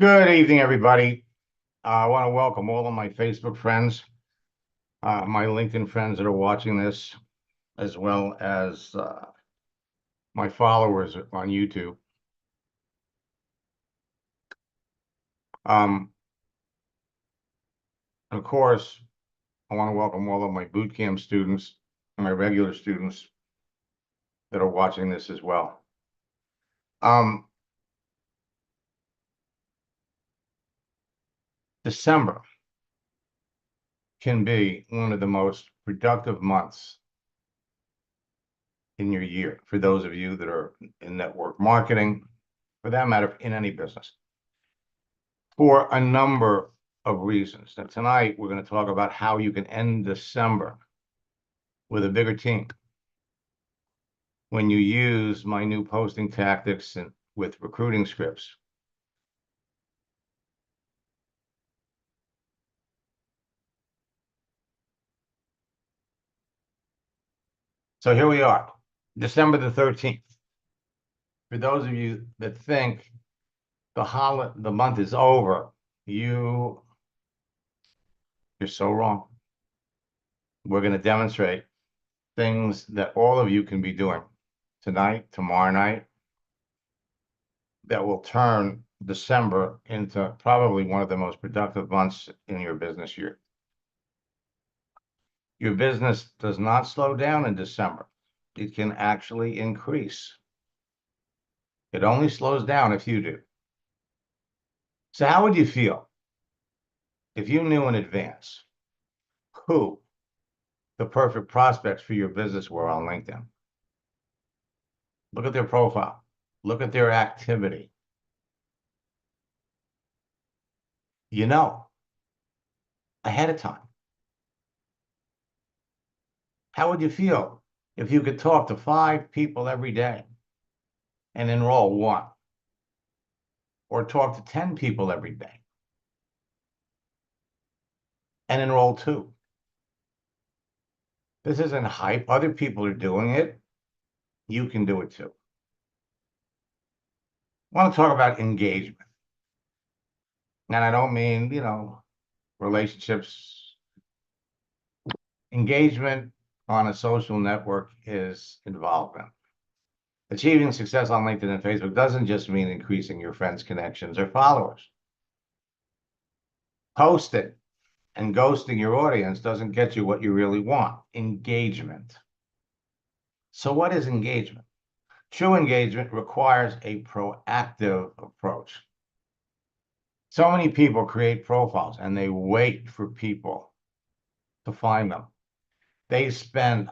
Good evening, everybody. I want to welcome all of my Facebook friends, my LinkedIn friends that are watching this, as well as my followers on YouTube. Of course, I want to welcome all of my boot camp students and my regular students that are watching this as well. December can be one of the most productive months in your year for those of you that are in network marketing, for that matter, in any business, for a number of reasons. Now, tonight, we're going to talk about how you can end December with a bigger team when you use my new posting tactics and with recruiting scripts. So here we are, December the 13th. For those of you that think the month is over, you're so wrong. We're going to demonstrate things that all of you can be doing tonight, tomorrow night, that will turn December into probably one of the most productive months in your business year. Your business does not slow down in December. It can actually increase. It only slows down if you do. So how would you feel if you knew in advance who the perfect prospects for your business were on LinkedIn? Look at their profile. Look at their activity. You know, ahead of time. How would you feel if you could talk to 5 people every day and enroll 1? Or talk to 10 people every day and enroll 2? This isn't hype. Other people are doing it. You can do it too. I want to talk about engagement. And I don't mean, relationships. Engagement on a social network is involvement. Achieving success on LinkedIn and Facebook doesn't just mean increasing your friends' connections or followers. Posting and ghosting your audience doesn't get you what you really want, engagement. So what is engagement? True engagement requires a proactive approach. So many people create profiles and they wait for people to find them. They spend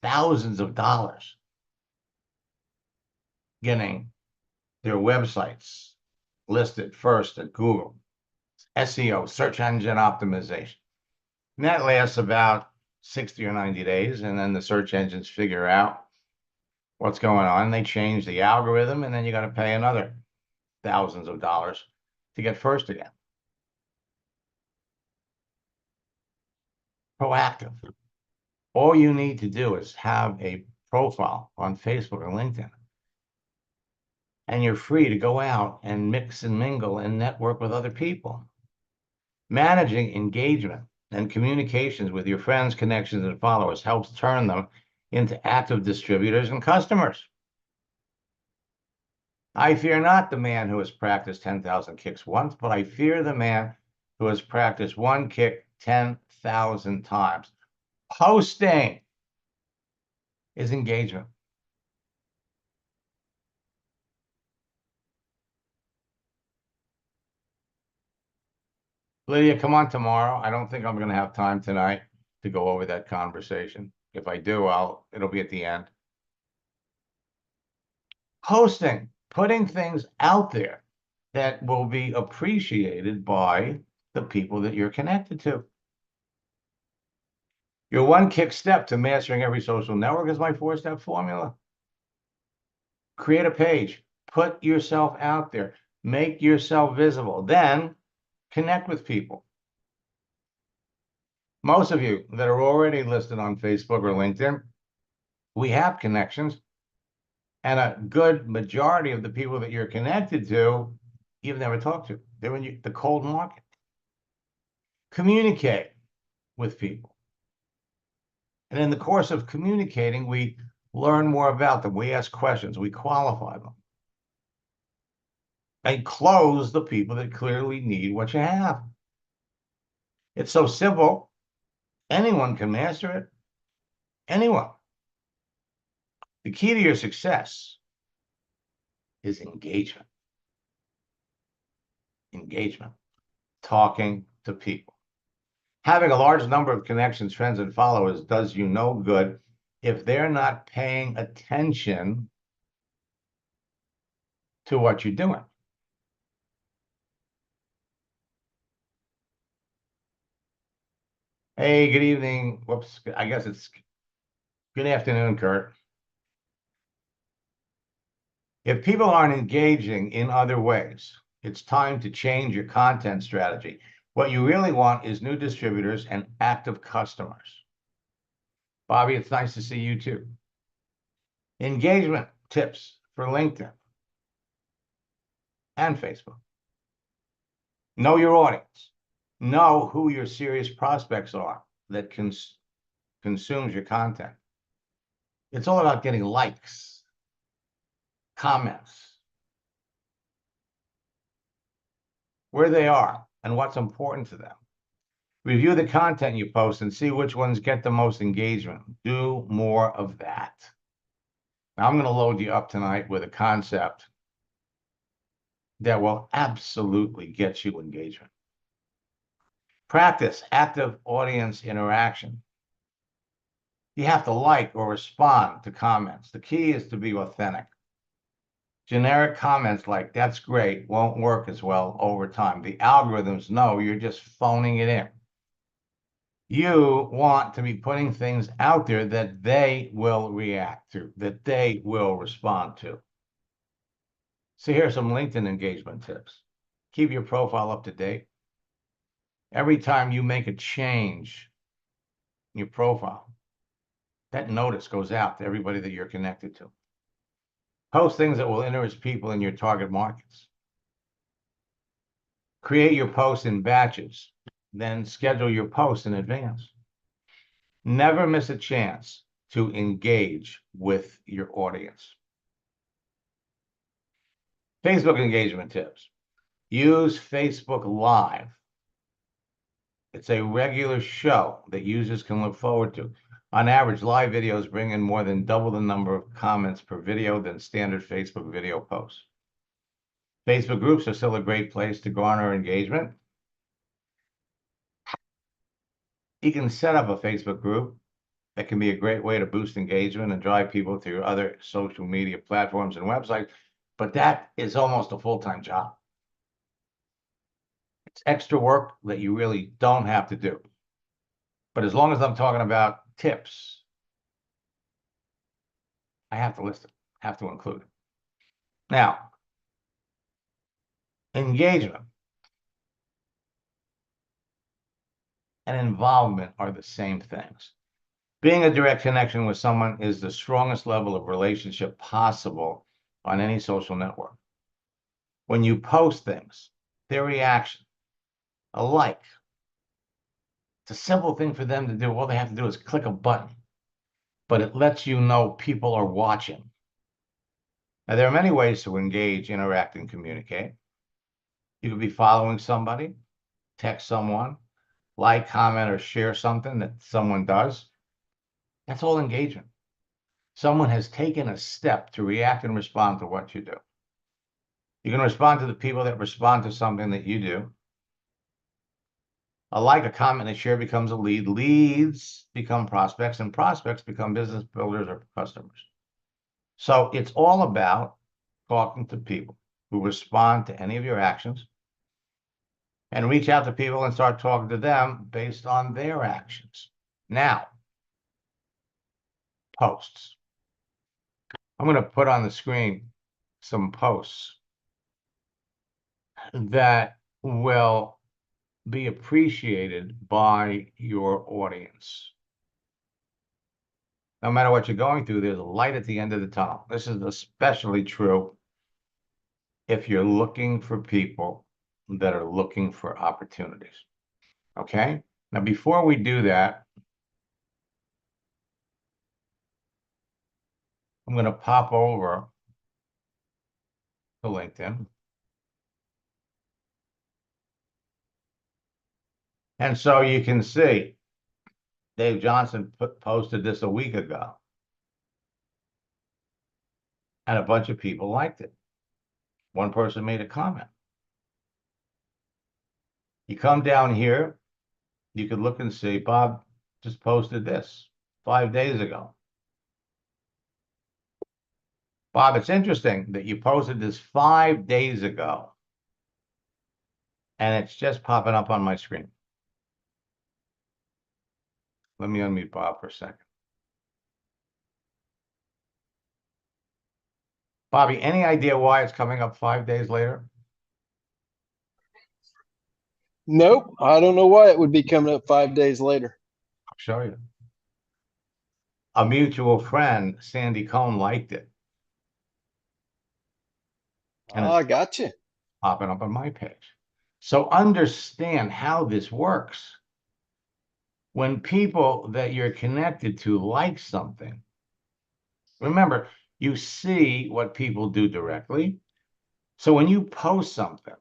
thousands of dollars getting their websites listed first at Google, SEO, search engine optimization. And that lasts about 60 or 90 days, and then the search engines figure out what's going on. They change the algorithm, and then you got to pay another thousands of dollars to get first again. Proactive. All you need to do is have a profile on Facebook or LinkedIn. And you're free to go out and mix and mingle and network with other people. Managing engagement and communications with your friends, connections, and followers helps turn them into active distributors and customers. I fear not the man who has practiced 10,000 kicks once, but I fear the man who has practiced one kick 10,000 times. Posting is engagement. Lydia, come on tomorrow. I don't think I'm going to have time tonight to go over that conversation. If I do, it'll be at the end. Posting, putting things out there that will be appreciated by the people that you're connected to. Your one kick step to mastering every social network is my 4-step formula. Create a page, put yourself out there, make yourself visible, then connect with people. Most of you that are already listed on Facebook or LinkedIn, we have connections, and a good majority of the people that you're connected to you've never talked to. They're in the cold market. Communicate with people. And in the course of communicating, we learn more about them. We ask questions. We qualify them. And close the people that clearly need what you have. It's so simple. Anyone can master it. Anyone. The key to your success is engagement. Engagement. Talking to people. Having a large number of connections, friends, and followers does you no good if they're not paying attention to what you're doing. Hey, good evening. Whoops, I guess it's good afternoon, Kurt. If people aren't engaging in other ways, it's time to change your content strategy. What you really want is new distributors and active customers. Bobby, it's nice to see you too. Engagement tips for LinkedIn and Facebook. Know your audience. Know who your serious prospects are that consumes your content. It's all about getting likes, comments, where they are and what's important to them. Review the content you post and see which ones get the most engagement. Do more of that. Now, I'm going to load you up tonight with a concept that will absolutely get you engagement. Practice active audience interaction. You have to like or respond to comments. The key is to be authentic. Generic comments like, that's great, won't work as well over time. The algorithms know you're just phoning it in. You want to be putting things out there that they will react to, that they will respond to. So here's some LinkedIn engagement tips. Keep your profile up to date. Every time you make a change in your profile, that notice goes out to everybody that you're connected to. Post things that will interest people in your target markets. Create your posts in batches, then schedule your posts in advance. Never miss a chance to engage with your audience. Facebook engagement tips. Use Facebook Live. It's a regular show that users can look forward to. On average, live videos bring in more than double the number of comments per video than standard Facebook video posts. Facebook groups are still a great place to garner engagement. You can set up a Facebook group. That can be a great way to boost engagement and drive people to your other social media platforms and websites, but that is almost a full-time job. It's extra work that you really don't have to do. But as long as I'm talking about tips, I have to list it, have to include it. Now, engagement and involvement are the same things. Being a direct connection with someone is the strongest level of relationship possible on any social network. When you post things, their reaction, a like, it's a simple thing for them to do. All they have to do is click a button, but it lets you know people are watching. Now, there are many ways to engage, interact, and communicate. You could be following somebody, text someone, like, comment, or share something that someone does. That's all engagement. Someone has taken a step to react and respond to what you do. You can respond to the people that respond to something that you do. A like, a comment, and a share becomes a lead. Leads become prospects, and prospects become business builders or customers. So it's all about talking to people who respond to any of your actions and reach out to people and start talking to them based on their actions. Now, posts. I'm going to put on the screen some posts that will be appreciated by your audience. No matter what you're going through, there's a light at the end of the tunnel. This is especially true if you're looking for people that are looking for opportunities. Okay? Now, before we do that, I'm going to pop over to LinkedIn. And so you can see Dave Johnson posted this a week ago. And a bunch of people liked it. One person made a comment. You come down here, you could look and see Bob just posted this 5 days ago. Bob, it's interesting that you posted this 5 days ago, and it's just popping up on my screen. Let me unmute Bob for a second. Bobby, any idea why it's coming up 5 days later? Nope. I don't know why it would be coming up 5 days later. I'll show you. A mutual friend, Sandy Cohn, liked it. And I got you. Popping up on my page. So understand how this works. When people that you're connected to like something, remember, you see what people do directly. So when you post something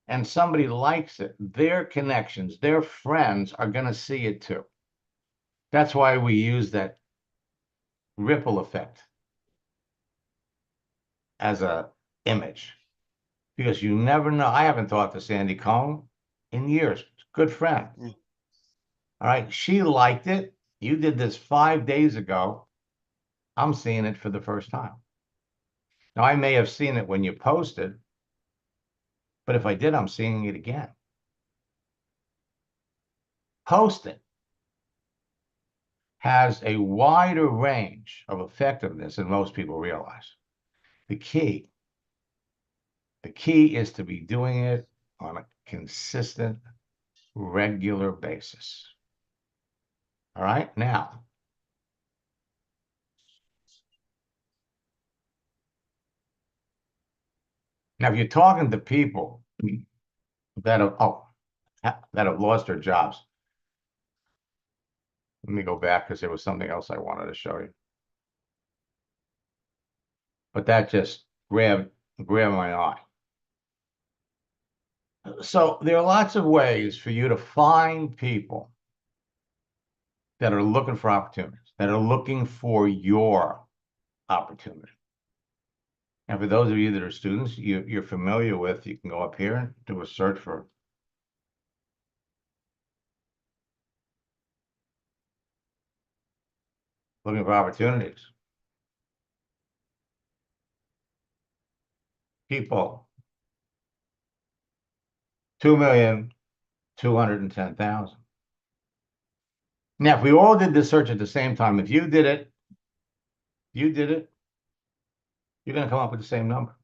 and somebody likes it, their connections, their friends are going to see it too. That's why we use that ripple effect as a image, because you never know. I haven't talked to Sandy Cohn in years. Good friend. All right. She liked it. You did this 5 days ago. I'm seeing it for the first time. Now, I may have seen it when you posted, but if I did, I'm seeing it again. Posting has a wider range of effectiveness than most people realize. The key is to be doing it on a consistent, regular basis. All right, now, if you're talking to people that have lost their jobs, let me go back because there was something else I wanted to show you. But that just grabbed my eye. So there are lots of ways for you to find people that are looking for opportunities, that are looking for your opportunity. And for those of you that are students, you're familiar with, you can go up here and do a search for looking for opportunities. People, 2,210,000. Now, if we all did this search at the same time, if you did it, you're going to come up with the same number.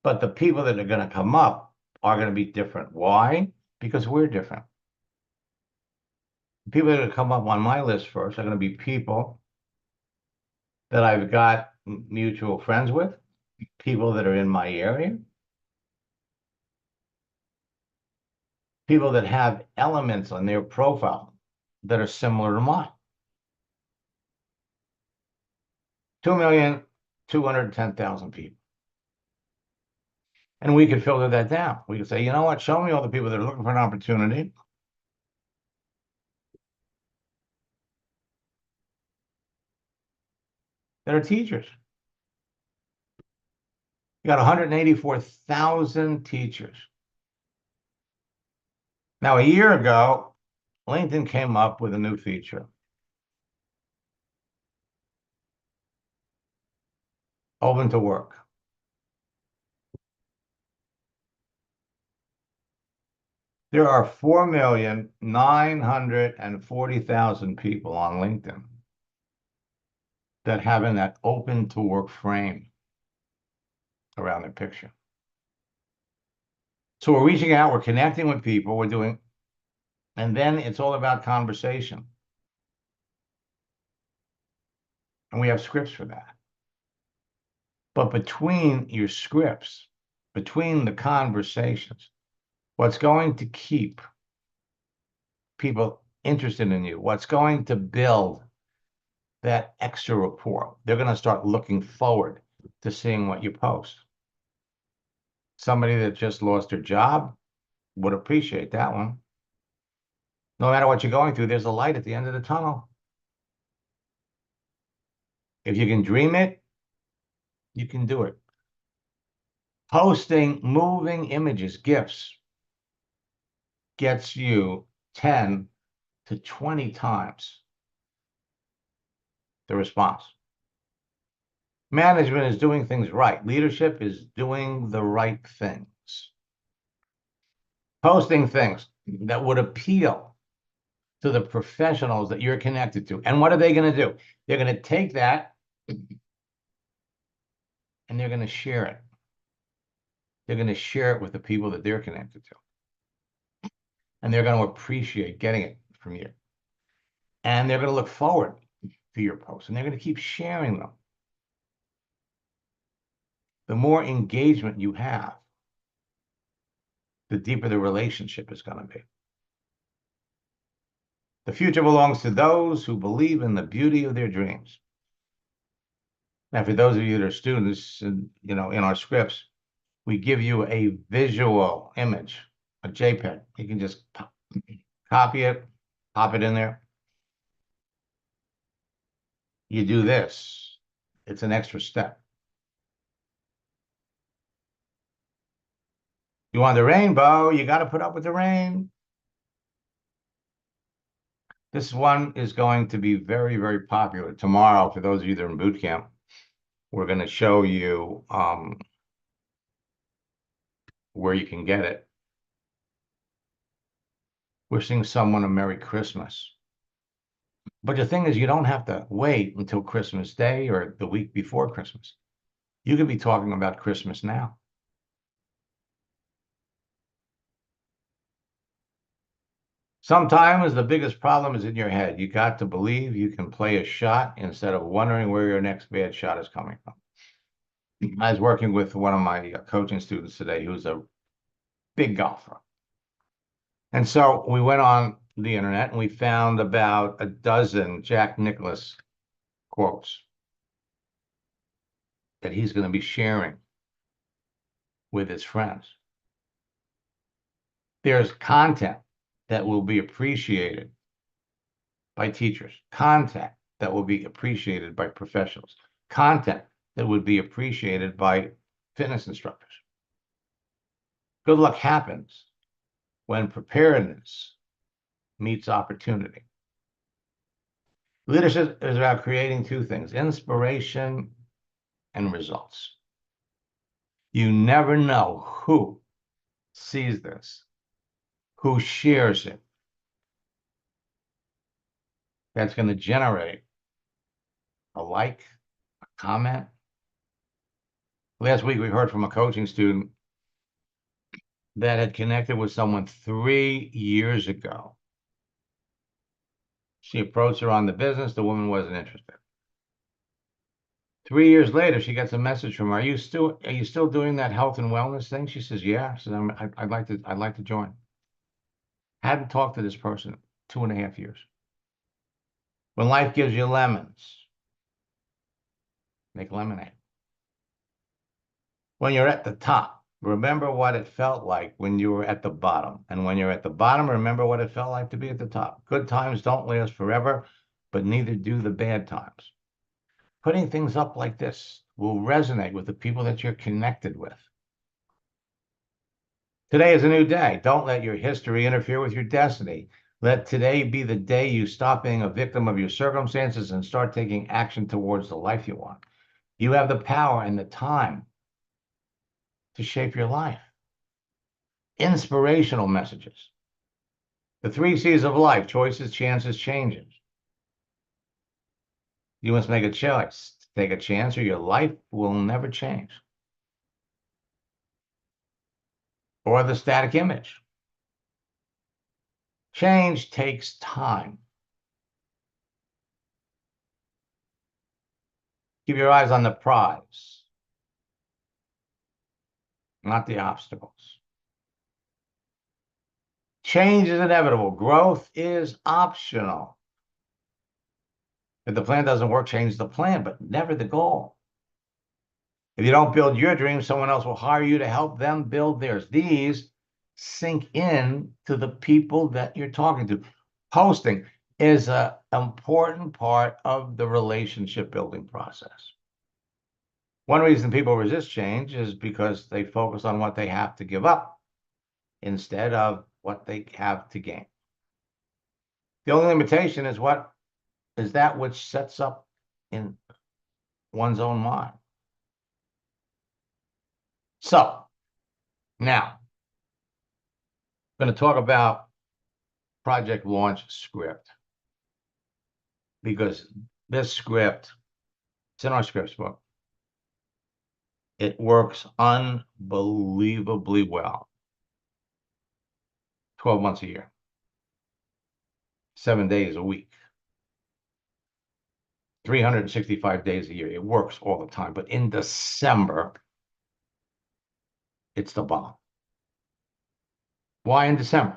But the people that are going to come up are going to be different. Why? Because we're different. People that are going to come up on my list first are going to be people that I've got mutual friends with, people that are in my area, people that have elements on their profile that are similar to mine. 2,210,000 people. And we could filter that down. We could say, you know what? Show me all the people that are looking for an opportunity. That are teachers. You got 184,000 teachers. Now, a year ago, LinkedIn came up with a new feature. Open to work. There are 4,940,000 people on LinkedIn that have in that open to work frame around their picture. So we're reaching out, we're connecting with people, we're doing, and then it's all about conversation. And we have scripts for that. But between your scripts, between the conversations, what's going to keep people interested in you, what's going to build that extra rapport, they're going to start looking forward to seeing what you post. Somebody that just lost their job would appreciate that one. No matter what you're going through, there's a light at the end of the tunnel. If you can dream it, you can do it. Posting moving images, GIFs, gets you 10 to 20 times the response. Management is doing things right. Leadership is doing the right things. Posting things that would appeal to the professionals that you're connected to. And what are they going to do? They're going to take that and they're going to share it. They're going to share it with the people that they're connected to. And they're going to appreciate getting it from you. And they're going to look forward to your posts and they're going to keep sharing them. The more engagement you have, the deeper the relationship is going to be. The future belongs to those who believe in the beauty of their dreams. Now, for those of you that are students, and in our scripts, we give you a visual image, a JPEG. You can just copy it, pop it in there. You do this. It's an extra step. You want the rainbow, you got to put up with the rain. This one is going to be very, very popular. Tomorrow, for those of you that are in boot camp, we're going to show you where you can get it. Wishing someone a Merry Christmas. But the thing is, you don't have to wait until Christmas Day or the week before Christmas. You could be talking about Christmas now. Sometimes the biggest problem is in your head. You got to believe you can play a shot instead of wondering where your next bad shot is coming from. I was working with one of my coaching students today who's a big golfer. And so we went on the internet and we found about a dozen Jack Nicklaus quotes that he's going to be sharing with his friends. There's content that will be appreciated by teachers, content that will be appreciated by professionals, content that would be appreciated by fitness instructors. Good luck happens when preparedness meets opportunity. Leadership is about creating two things, inspiration and results. You never know who sees this, who shares it. That's going to generate a like, a comment. Last week, we heard from a coaching student that had connected with someone 3 years ago. She approached her on the business. The woman wasn't interested. 3 years later, she gets a message from her. Are you still doing that health and wellness thing? She says, yeah. She says, I'd like to join. Hadn't talked to this person 2.5 years. When life gives you lemons, make lemonade. When you're at the top, remember what it felt like when you were at the bottom. And when you're at the bottom, remember what it felt like to be at the top. Good times don't last forever, but neither do the bad times. Putting things up like this will resonate with the people that you're connected with. Today is a new day. Don't let your history interfere with your destiny. Let today be the day you stop being a victim of your circumstances and start taking action towards the life you want. You have the power and the time to shape your life. Inspirational messages. The 3 C's of life: choices, chances, changes. You must make a choice. Take a chance or your life will never change. Or the static image. Change takes time. Keep your eyes on the prize. not the obstacles. Change is inevitable. Growth is optional. If the plan doesn't work, change the plan, but never the goal. If you don't build your dream, someone else will hire you to help them build theirs. These sink in to the people that you're talking to. Hosting is an important part of the relationship building process. One reason people resist change is because they focus on what they have to give up instead of what they have to gain. The only limitation is what is that which sets up in one's own mind. So now I'm going to talk about project launch script, because this script, it's in our scripts book. It works unbelievably well. 12 months a year, 7 days a week, 365 days a year. It works all the time. But in December, it's the bomb. Why in December?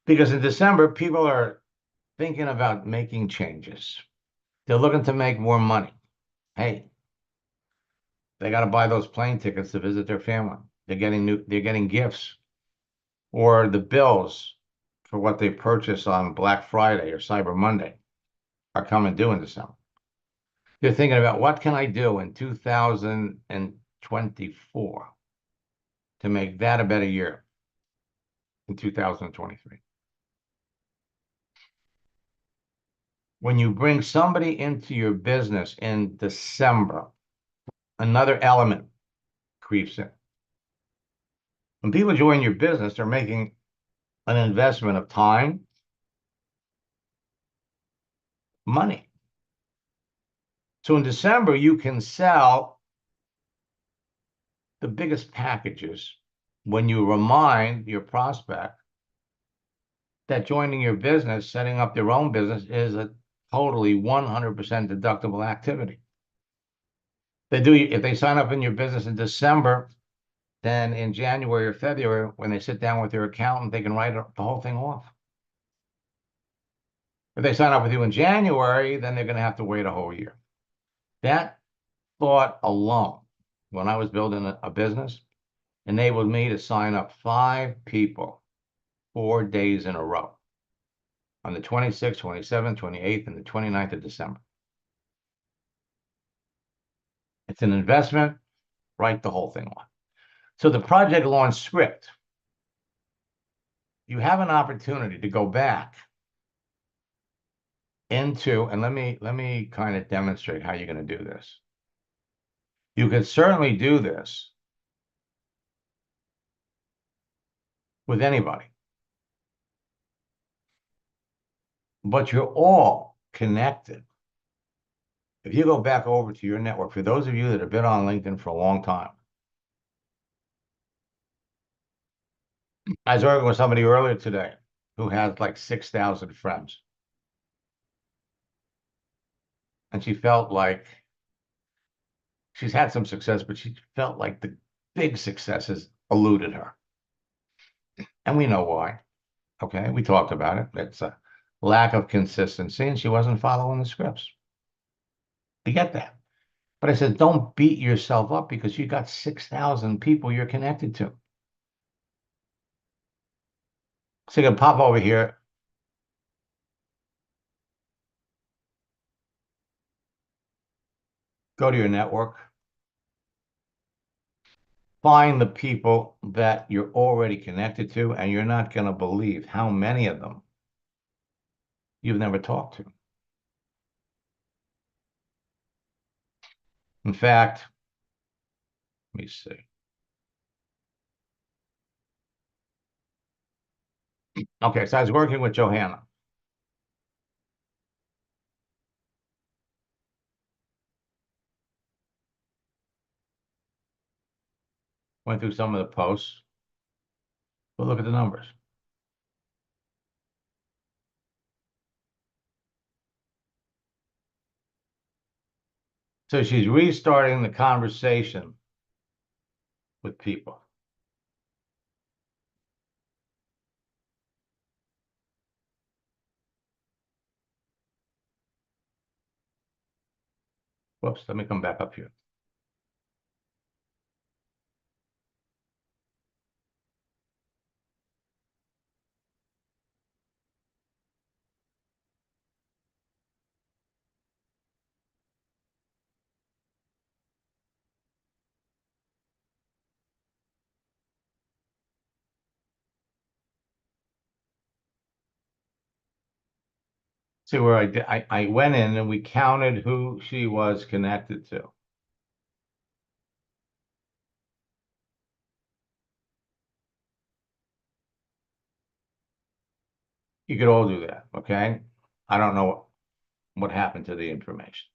Because in December, people are thinking about making changes. They're looking to make more money. Hey, they got to buy those plane tickets to visit their family. They're getting gifts, or the bills for what they purchase on Black Friday or Cyber Monday are coming due in December. They're thinking about, what can I do in 2024 to make that a better year in 2023? When you bring somebody into your business in December, another element creeps in. When people join your business, they're making an investment of time, money. So in December, you can sell the biggest packages when you remind your prospect that joining your business, setting up their own business, is a totally 100% deductible activity. If they sign up in your business in December, then in January or February, when they sit down with their accountant, they can write the whole thing off. If they sign up with you in January, then they're going to have to wait a whole year. That thought alone, when I was building a business, enabled me to sign up 5 people 4 days in a row on the 26th, 27th, 28th, and the 29th of December. It's an investment. Write the whole thing on. So the project launch script, you have an opportunity to go back into, and let me kind of demonstrate how you're going to do this. You could certainly do this with anybody, but you're all connected. If you go back over to your network, for those of you that have been on LinkedIn for a long time, I was working with somebody earlier today who has like 6,000 friends. And she felt like she's had some success, but she felt like the big successes eluded her. And we know why. Okay, we talked about it. It's a lack of consistency, and she wasn't following the scripts. You get that. But I said, don't beat yourself up because you got 6,000 people you're connected to. So you can pop over here. Go to your network. Find the people that you're already connected to, and you're not going to believe how many of them you've never talked to. In fact, let me see. Okay, so I was working with Johanna. Went through some of the posts. But look at the numbers. So she's restarting the conversation with people. Whoops, let me come back up here. See where I went in and we counted who she was connected to. You could all do that, okay? I don't know what happened to the information.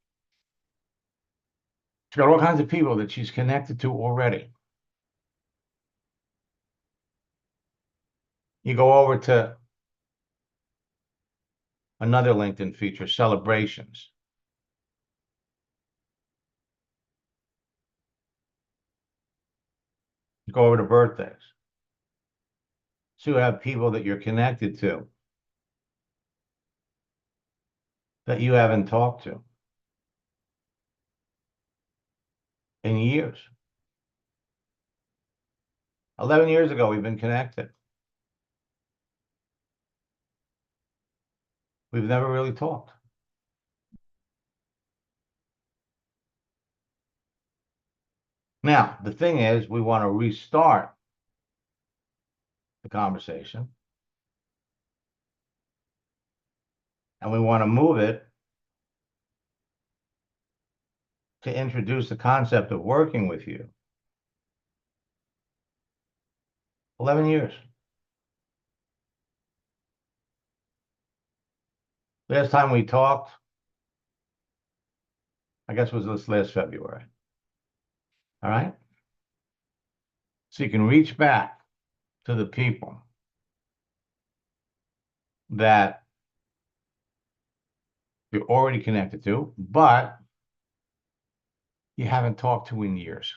She's got all kinds of people that she's connected to already. You go over to another LinkedIn feature, celebrations. You go over to birthdays. So you have people that you're connected to that you haven't talked to in years. 11 years ago, we've been connected. We've never really talked. Now, the thing is, we want to restart the conversation. And we want to move it to introduce the concept of working with you. 11 years. Last time we talked, I guess was this last February. All right? So you can reach back to the people that you're already connected to, but you haven't talked to in years.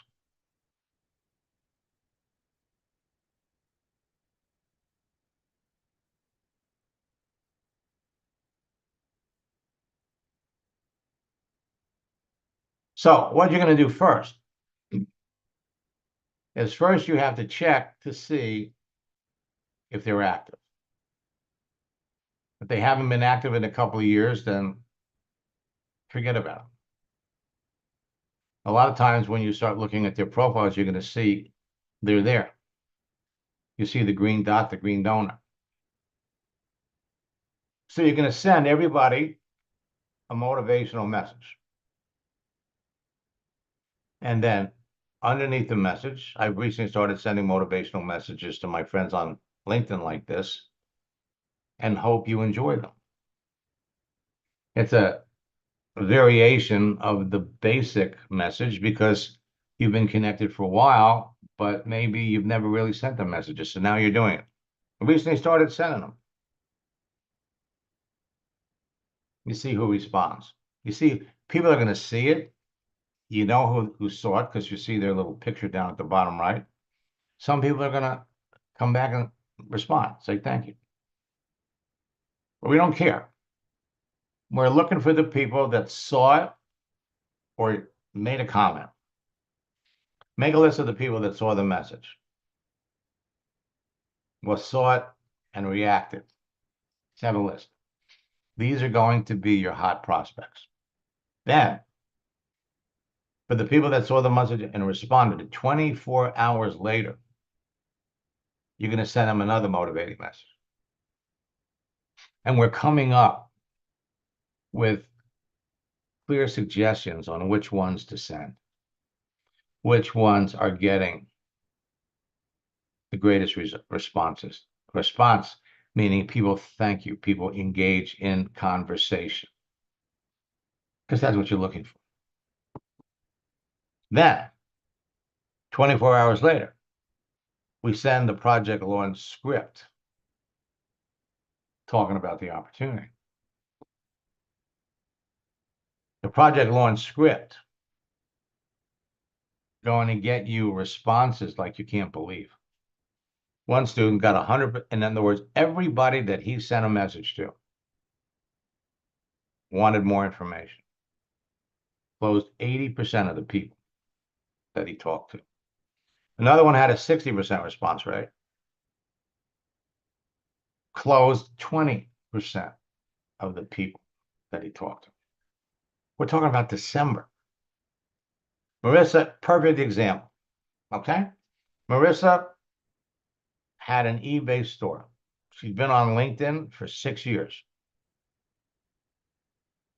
So what you're going to do first is first you have to check to see if they're active. If they haven't been active in a couple of years, then forget about it. A lot of times when you start looking at their profiles, you're going to see they're there. You see the green dot, the green donut. So you're going to send everybody a motivational message. And then underneath the message, I've recently started sending motivational messages to my friends on LinkedIn like this and hope you enjoy them. It's a variation of the basic message because you've been connected for a while, but maybe you've never really sent them messages. So now you're doing it. I recently started sending them. You see who responds. You see, people are going to see it. You know who saw it because you see their little picture down at the bottom right. Some people are going to come back and respond, say thank you. But we don't care. We're looking for the people that saw it or made a comment. Make a list of the people that saw the message, saw it and reacted. Let's have a list. These are going to be your hot prospects. Then, for the people that saw the message and responded, 24 hours later, you're going to send them another motivating message. And we're coming up with clear suggestions on which ones to send, which ones are getting the greatest responses. Response meaning people thank you, people engage in conversation, because that's what you're looking for. Then, 24 hours later, we send the project launch script talking about the opportunity. The project launch script going to get you responses like you can't believe. One student got 100, in other words, everybody that he sent a message to wanted more information. closed 80% of the people that he talked to. Another one had a 60% response rate, closed 20% of the people that he talked to. We're talking about December. Marissa, perfect example. Okay? Marissa had an eBay store. She'd been on LinkedIn for 6 years.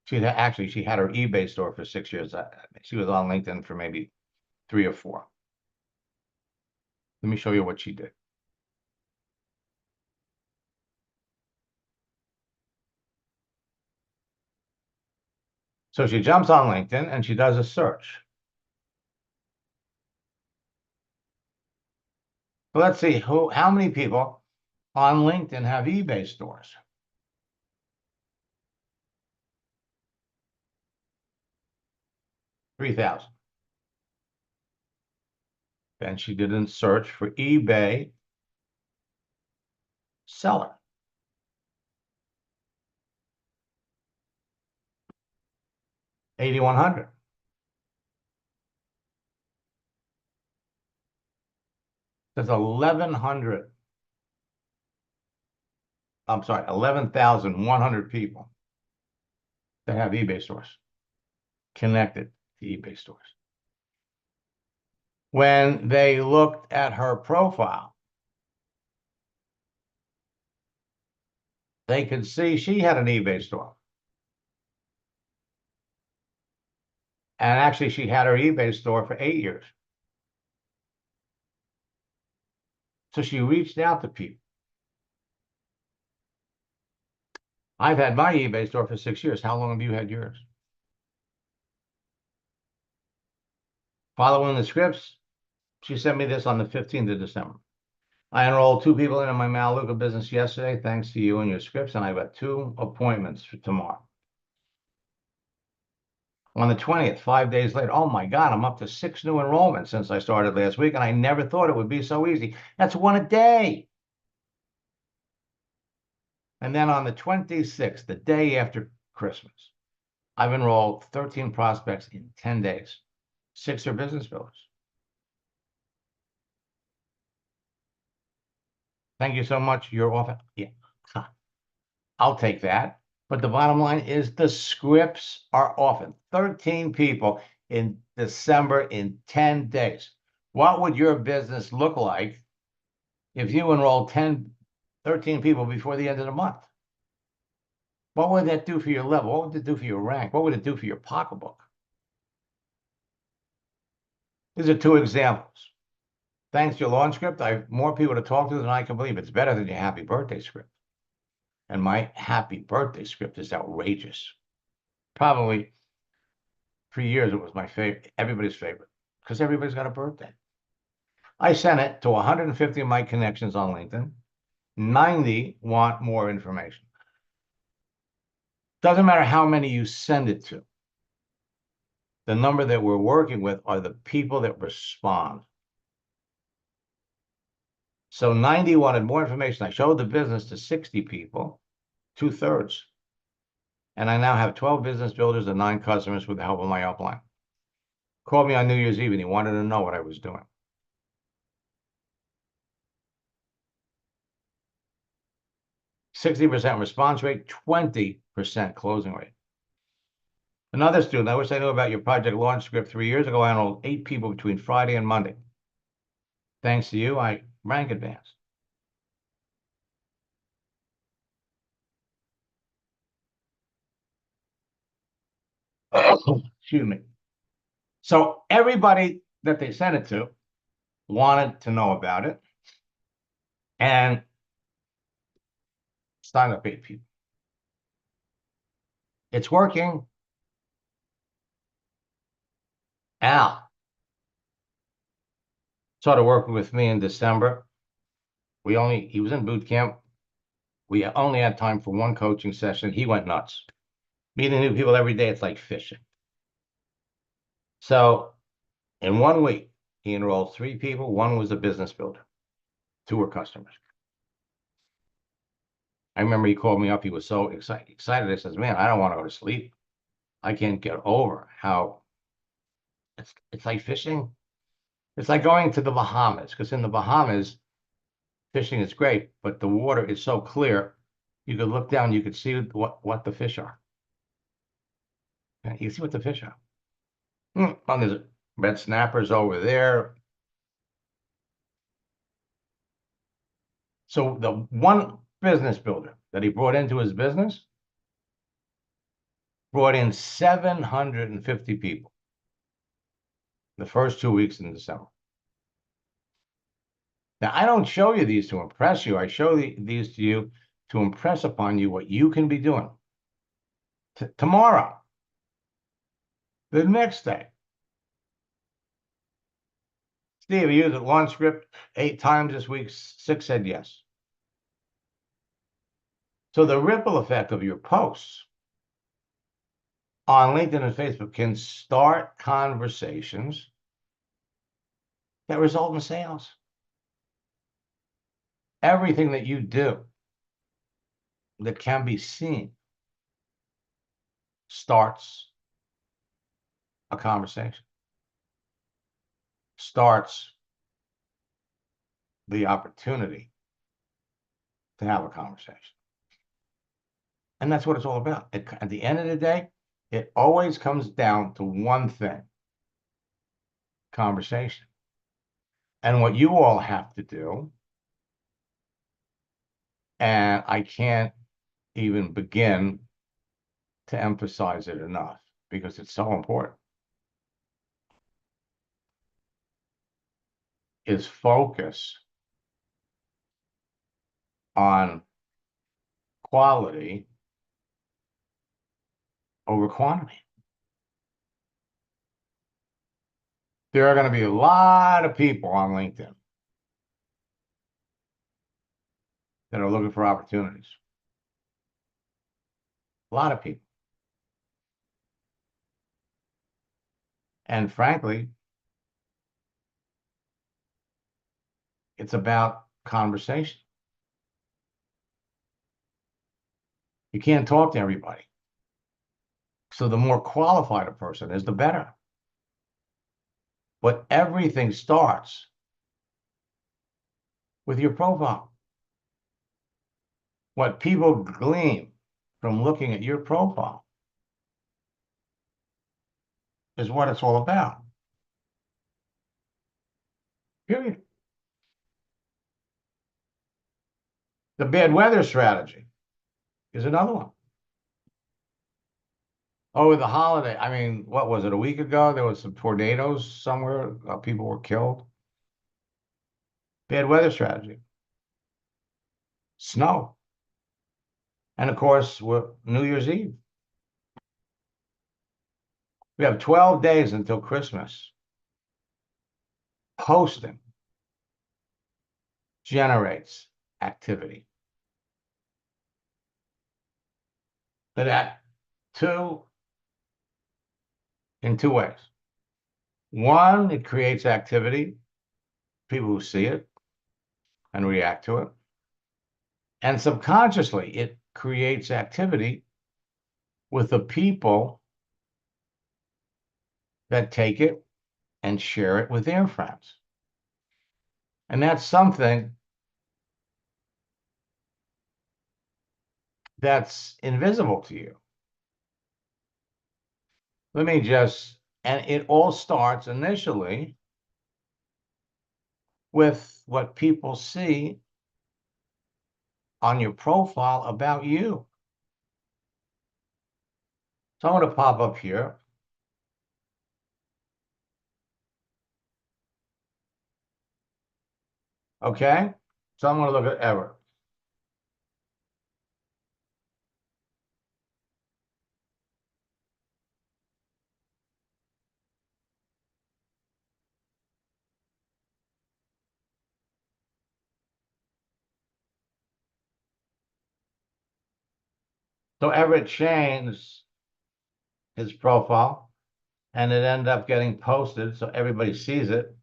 She had her eBay store for 6 years. She was on LinkedIn for maybe 3 or 4. Let me show you what she did. So she jumps on LinkedIn and she does a search. So let's see how many people on LinkedIn have eBay stores. 3,000. Then she did a search for eBay seller. 8,100. There's 1,100. I'm sorry, 11,100 people that have eBay stores connected to eBay stores. When they looked at her profile, they could see she had an eBay store. And actually, she had her eBay store for 8 years. So she reached out to people. I've had my eBay store for 6 years. How long have you had yours? Following the scripts, she sent me this on the 15th of December. I enrolled 2 people into my Melaleuca business yesterday, thanks to you and your scripts, and I've got 2 appointments for tomorrow. On the 20th, 5 days later, oh my God, I'm up to 6 new enrollments since I started last week, and I never thought it would be so easy. That's 1 a day. And then on the 26th, the day after Christmas, I've enrolled 13 prospects in 10 days. 6 are business builders. Thank you so much. You're off. Yeah, I'll take that. But the bottom line is the scripts are often 13 people in December in 10 days. What would your business look like if you enrolled 13 people before the end of the month? What would that do for your level? What would it do for your rank? What would it do for your pocketbook? These are 2 examples. Thanks to your launch script, I have more people to talk to than I can believe. It's better than your happy birthday script. And my happy birthday script is outrageous. Probably for years, it was my favorite, everybody's favorite, because everybody's got a birthday. I sent it to 150 of my connections on LinkedIn. 90 want more information. Doesn't matter how many you send it to. The number that we're working with are the people that respond. So 90 wanted more information. I showed the business to 60 people, 2/3. And I now have 12 business builders and 9 customers with the help of my upline. Called me on New Year's Eve and he wanted to know what I was doing. 60% response rate, 20% closing rate. Another student, I wish I knew about your project launch script 3 years ago. I enrolled 8 people between Friday and Monday. Thanks to you, I rank advanced. Excuse me. So everybody that they sent it to wanted to know about it. And signed up 8 people. It's working. Al started working with me in December. He was in boot camp. We only had time for 1 coaching session. He went nuts. Meeting new people every day, it's like fishing. So in 1 week, he enrolled 3 people. 1 was a business builder. 2 were customers. I remember he called me up. He was so excited. I says, man, I don't want to go to sleep. I can't get over how it's like fishing. It's like going to the Bahamas, because in the Bahamas, fishing is great, but the water is so clear, you could look down, you could see what the fish are. You can see what the fish are. Oh, there's red snappers over there. So the one business builder that he brought into his business brought in 750 people the first 2 weeks in December. Now, I don't show you these to impress you. I show these to you to impress upon you what you can be doing tomorrow, the next day. Steve, you used a launch script 8 times this week. 6 said yes. So the ripple effect of your posts on LinkedIn and Facebook can start conversations that result in sales. Everything that you do that can be seen starts a conversation, starts the opportunity to have a conversation. And that's what it's all about. At the end of the day, it always comes down to one thing: conversation. And what you all have to do, and I can't even begin to emphasize it enough because it's so important, is focus on quality over quantity. There are going to be a lot of people on LinkedIn that are looking for opportunities. A lot of people. And frankly, it's about conversation. You can't talk to everybody. So the more qualified a person is, the better. But everything starts with your profile. What people glean from looking at your profile is what it's all about. Period. The bad weather strategy is another one. Oh, the holiday. I mean, what was it? A week ago, there was some tornadoes somewhere. People were killed. Bad weather strategy. Snow. And of course, New Year's Eve. We have 12 days until Christmas. Posting generates activity. But in two ways. One, it creates activity, people who see it and react to it. And subconsciously, it creates activity with the people that take it and share it with their friends. And that's something that's invisible to you. And it all starts initially with what people see on your profile about you. So I'm going to pop up here. Okay. So I'm going to look at Everett. So Everett changed his profile and it ended up getting posted so everybody sees it.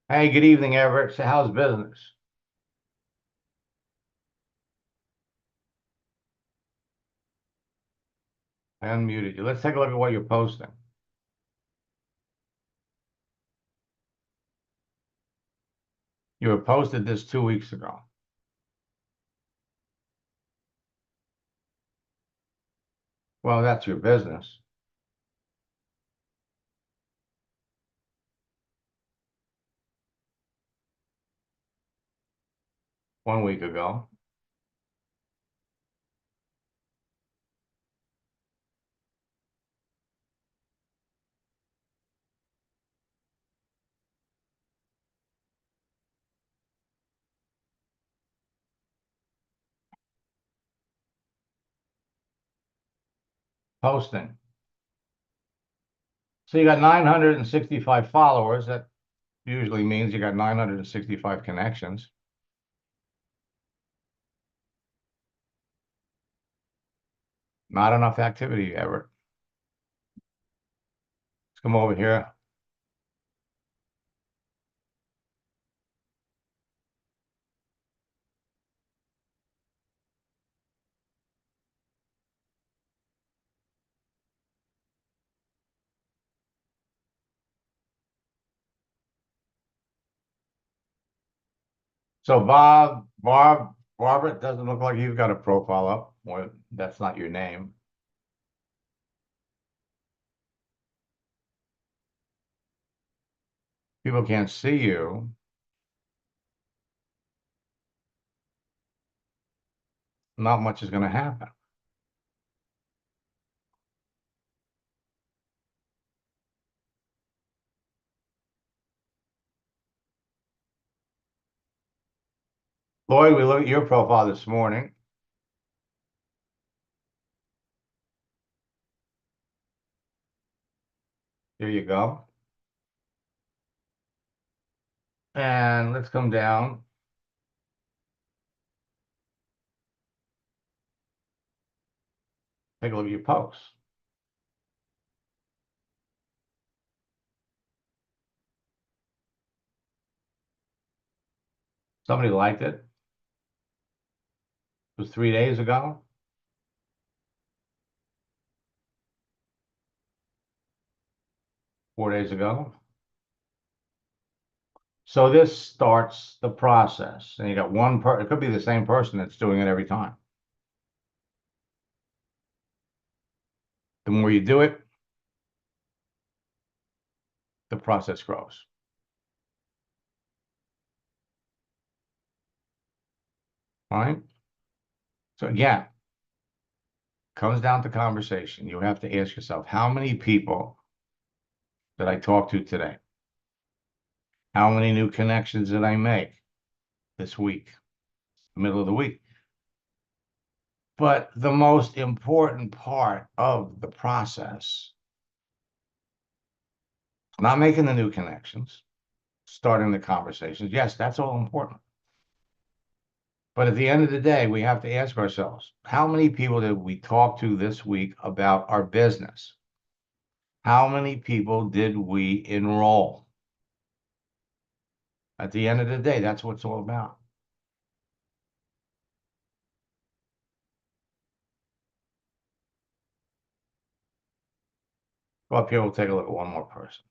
Hey, good evening, Everett. So how's business? I unmuted you. Let's take a look at what you're posting. You were posted this 2 weeks ago. Well, that's your business. One week ago. Posting. So you got 965 followers. That usually means you got 965 connections. Not enough activity, Everett. Let's come over here. So Barbara, it doesn't look like you've got a profile up. Well, that's not your name. People can't see you. Not much is going to happen. Lloyd, we looked at your profile this morning. Here you go. And let's come down. Take a look at your posts. Somebody liked it. It was 3 days ago. 4 days ago. So this starts the process. And you got it could be the same person that's doing it every time. The more you do it, the process grows. All right. So again, comes down to conversation. You have to ask yourself, how many people did I talk to today? How many new connections did I make this week, middle of the week? But the most important part of the process, not making the new connections, starting the conversations. Yes, that's all important. But at the end of the day, we have to ask ourselves, how many people did we talk to this week about our business? How many people did we enroll? At the end of the day, that's what it's all about. Go up here, we'll take a look at one more person.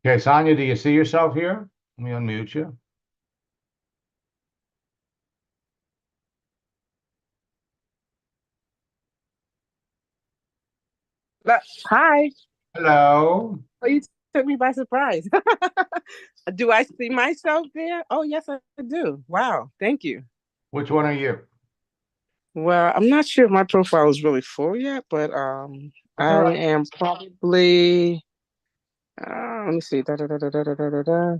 Okay, Sonia, do you see yourself here? Let me unmute you. Hi. Hello. Oh, you took me by surprise. Do I see myself there? Oh, yes, I do. Wow. Thank you. Which one are you? Well, I'm not sure if my profile is really full yet, but That's all I right. am probably let me see. Da, da, da, da, da, da, da, da.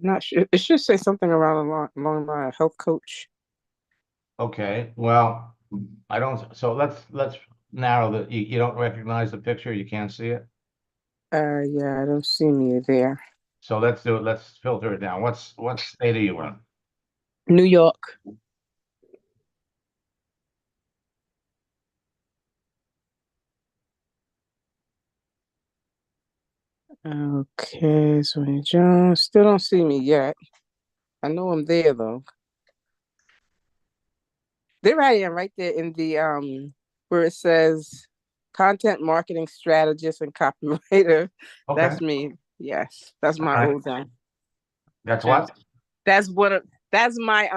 Not sure. It should say something around along my health coach. Okay, well, I don't, so let's narrow you don't recognize the picture, you can't see it? Yeah, I don't see me there. So let's do it, let's filter it down. What state are you in? New York. Okay, so John still don't see me yet. I know I'm there though. There I am, right there in the where it says content marketing strategist and copywriter. Okay. That's me. Yes, that's my All right. old name. That's what? That's that's my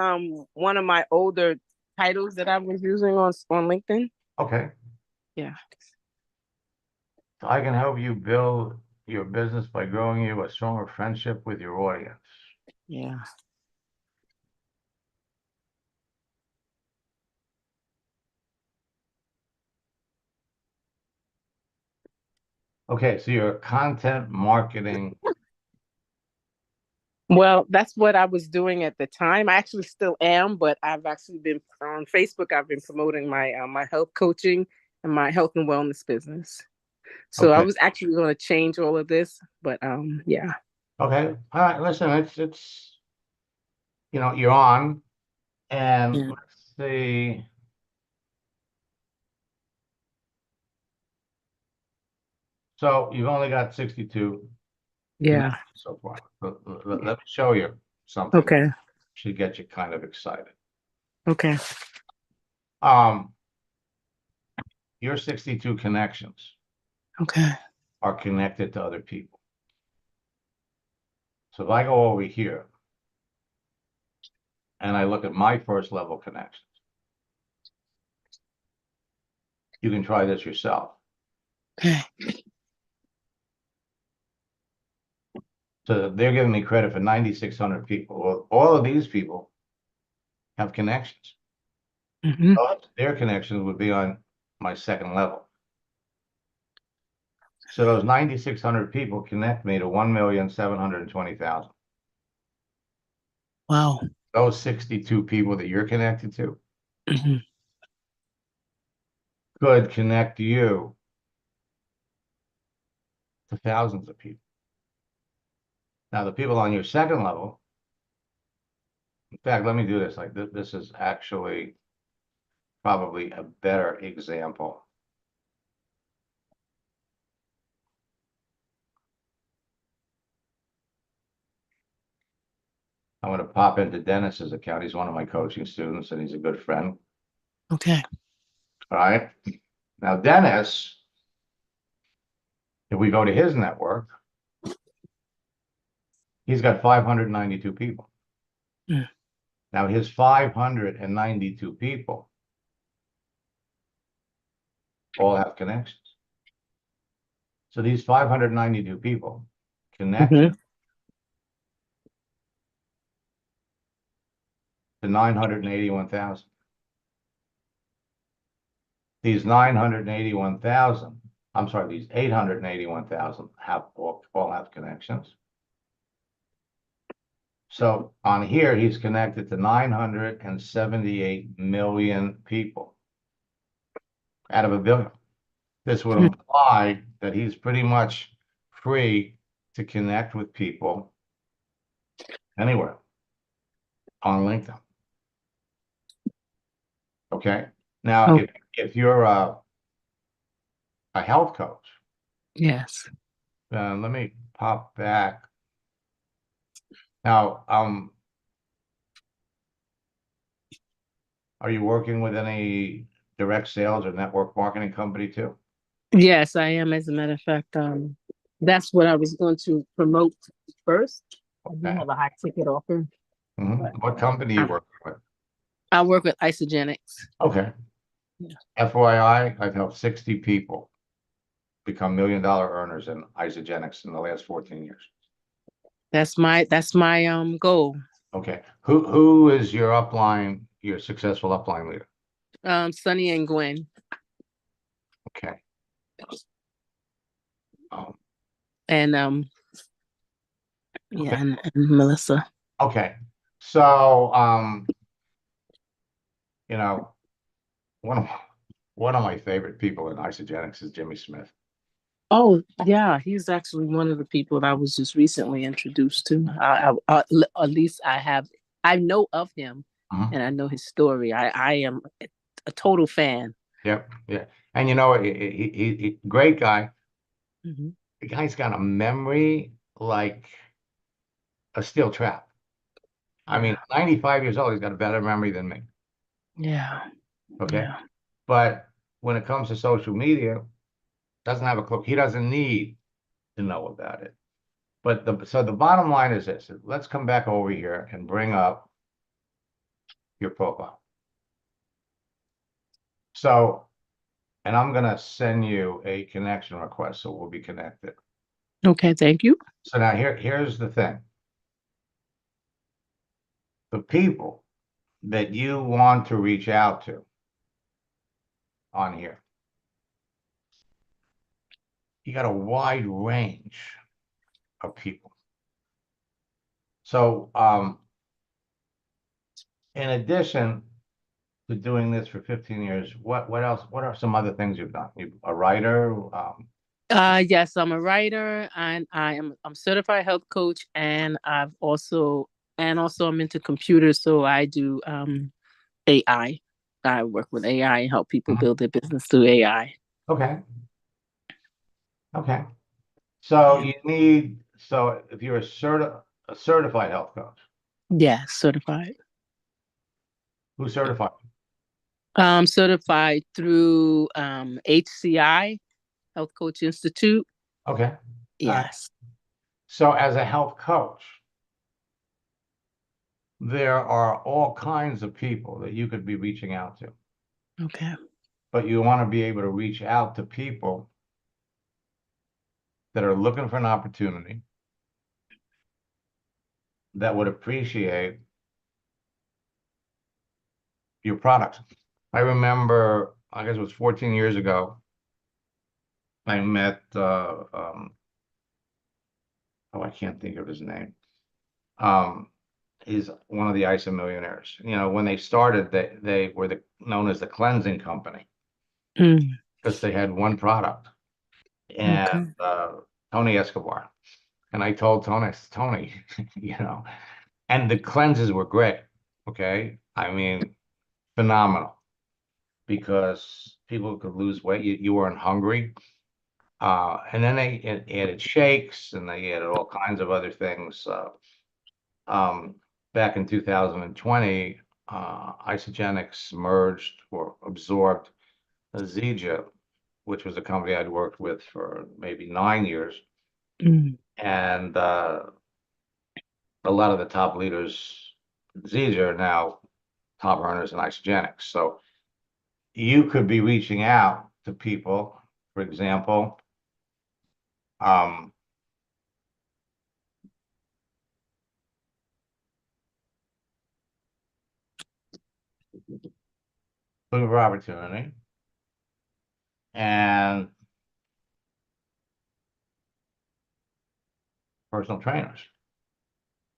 one of my older titles that I was using on LinkedIn. Okay. Yeah. So I can help you build your business by growing you a stronger friendship with your audience. Yeah. Okay, so you're content marketing. Well, that's what I was doing at the time. I actually still am, but I've actually been on Facebook. I've been promoting my health coaching and my health and wellness business. So I Okay. was actually going to change all of this, but yeah. Okay. All right. Listen, it's you're on, and Yeah. let's see. So you've only got 62 Yeah. connections so far. Let me show you something. Okay. Should get you kind of excited. Okay. Um, your 62 connections Okay. are connected to other people. So if I go over here and I look at my first level connections, you can try this yourself. Okay. So they're giving me credit for 9,600 people. Well, all of these people have connections. Mm-hmm. Their connections would be on my second level. So those 9,600 people connect me to 1,720,000. Wow. Those 62 people that you're connected to Mm-hmm. could connect you to thousands of people. Now, the people on your second level, in fact, let me do this. Like this is actually probably a better example. I'm going to pop into Dennis's account. He's one of my coaching students and he's a good friend. Okay. All right. Now, Dennis, if we go to his network, he's got 592 people. Mm. Now, his 592 people all have connections. So these 592 people connection to 981,000. These 981,000, I'm sorry, these 881,000 have all have connections. So on here, he's connected to 978 million people out of a billion. This would imply that he's pretty much free to connect with people anywhere on LinkedIn. Okay. Now, Oh, if you're a health coach, yes. let me pop back. Now, are you working with any direct sales or network marketing company too? Yes, I am. As a matter of fact, that's what I was going to promote first. I do Okay. have a high ticket offer. What company you work with? I work with Isagenix. Okay. Yeah. FYI, I've helped 60 people become $1 million earners in Isagenix in the last 14 years. That's my goal. Okay. Who is your upline, your successful upline leader? Sunny and Gwen. Okay. And yeah, Okay. and Melissa. Okay. So you know, one of my favorite people in Isagenix is Jimmy Smith. Oh yeah, he's actually one of the people that I was just recently introduced to. At least I I know of him and I know his story. I am a total fan. Yep. Yeah. And you know, he great guy. Hmm. The guy's got a memory like a steel trap. I mean, Yeah. 95 years old, he's got a better memory than me. Yeah. Okay. Yeah. But when it comes to social media, doesn't have a clue. He doesn't need to know about it. But so the bottom line is this. Let's come back over here and bring up your profile. So, and I'm gonna send you a connection request, so we'll be connected. Okay. Thank you. So now here's the thing. The people that you want to reach out to on here, you got a wide range of people. So, in addition to doing this for 15 years, what else? What are some other things you've done? You a writer? Yes, I'm a writer and I'm certified health coach and also I'm into computers, so I do AI. I work with AI and help people Mhm. build their business through AI. Okay. Okay. So Yeah. if you're a certified health coach, Yeah, certified. who's certified? Certified through HCI, Health Coach Institute. Okay. All right. Yes. So as a health coach, there are all kinds of people that you could be reaching out to, Okay. but you want to be able to reach out to people that are looking for an opportunity that would appreciate your products. I remember, I guess it was 14 years ago, I met, oh, I can't think of his name. Um, he's one of the ISA millionaires. You know, when they started, they were known as the cleansing company Mm, because they had one product. And okay. Tony Escobar. And I told Tony, I said, Tony, you know, and the cleanses were great. Okay. I mean, phenomenal because people could lose weight. You weren't hungry. And then they added shakes and they added all kinds of other things. Um, Back in 2020, Isagenix merged or absorbed Zeja, which was a company I'd worked with for maybe 9 years. Mm, And a lot of the top leaders, Zeja, are now top earners in Isagenix. So you could be reaching out to people, for example, um, looking for opportunity and personal trainers.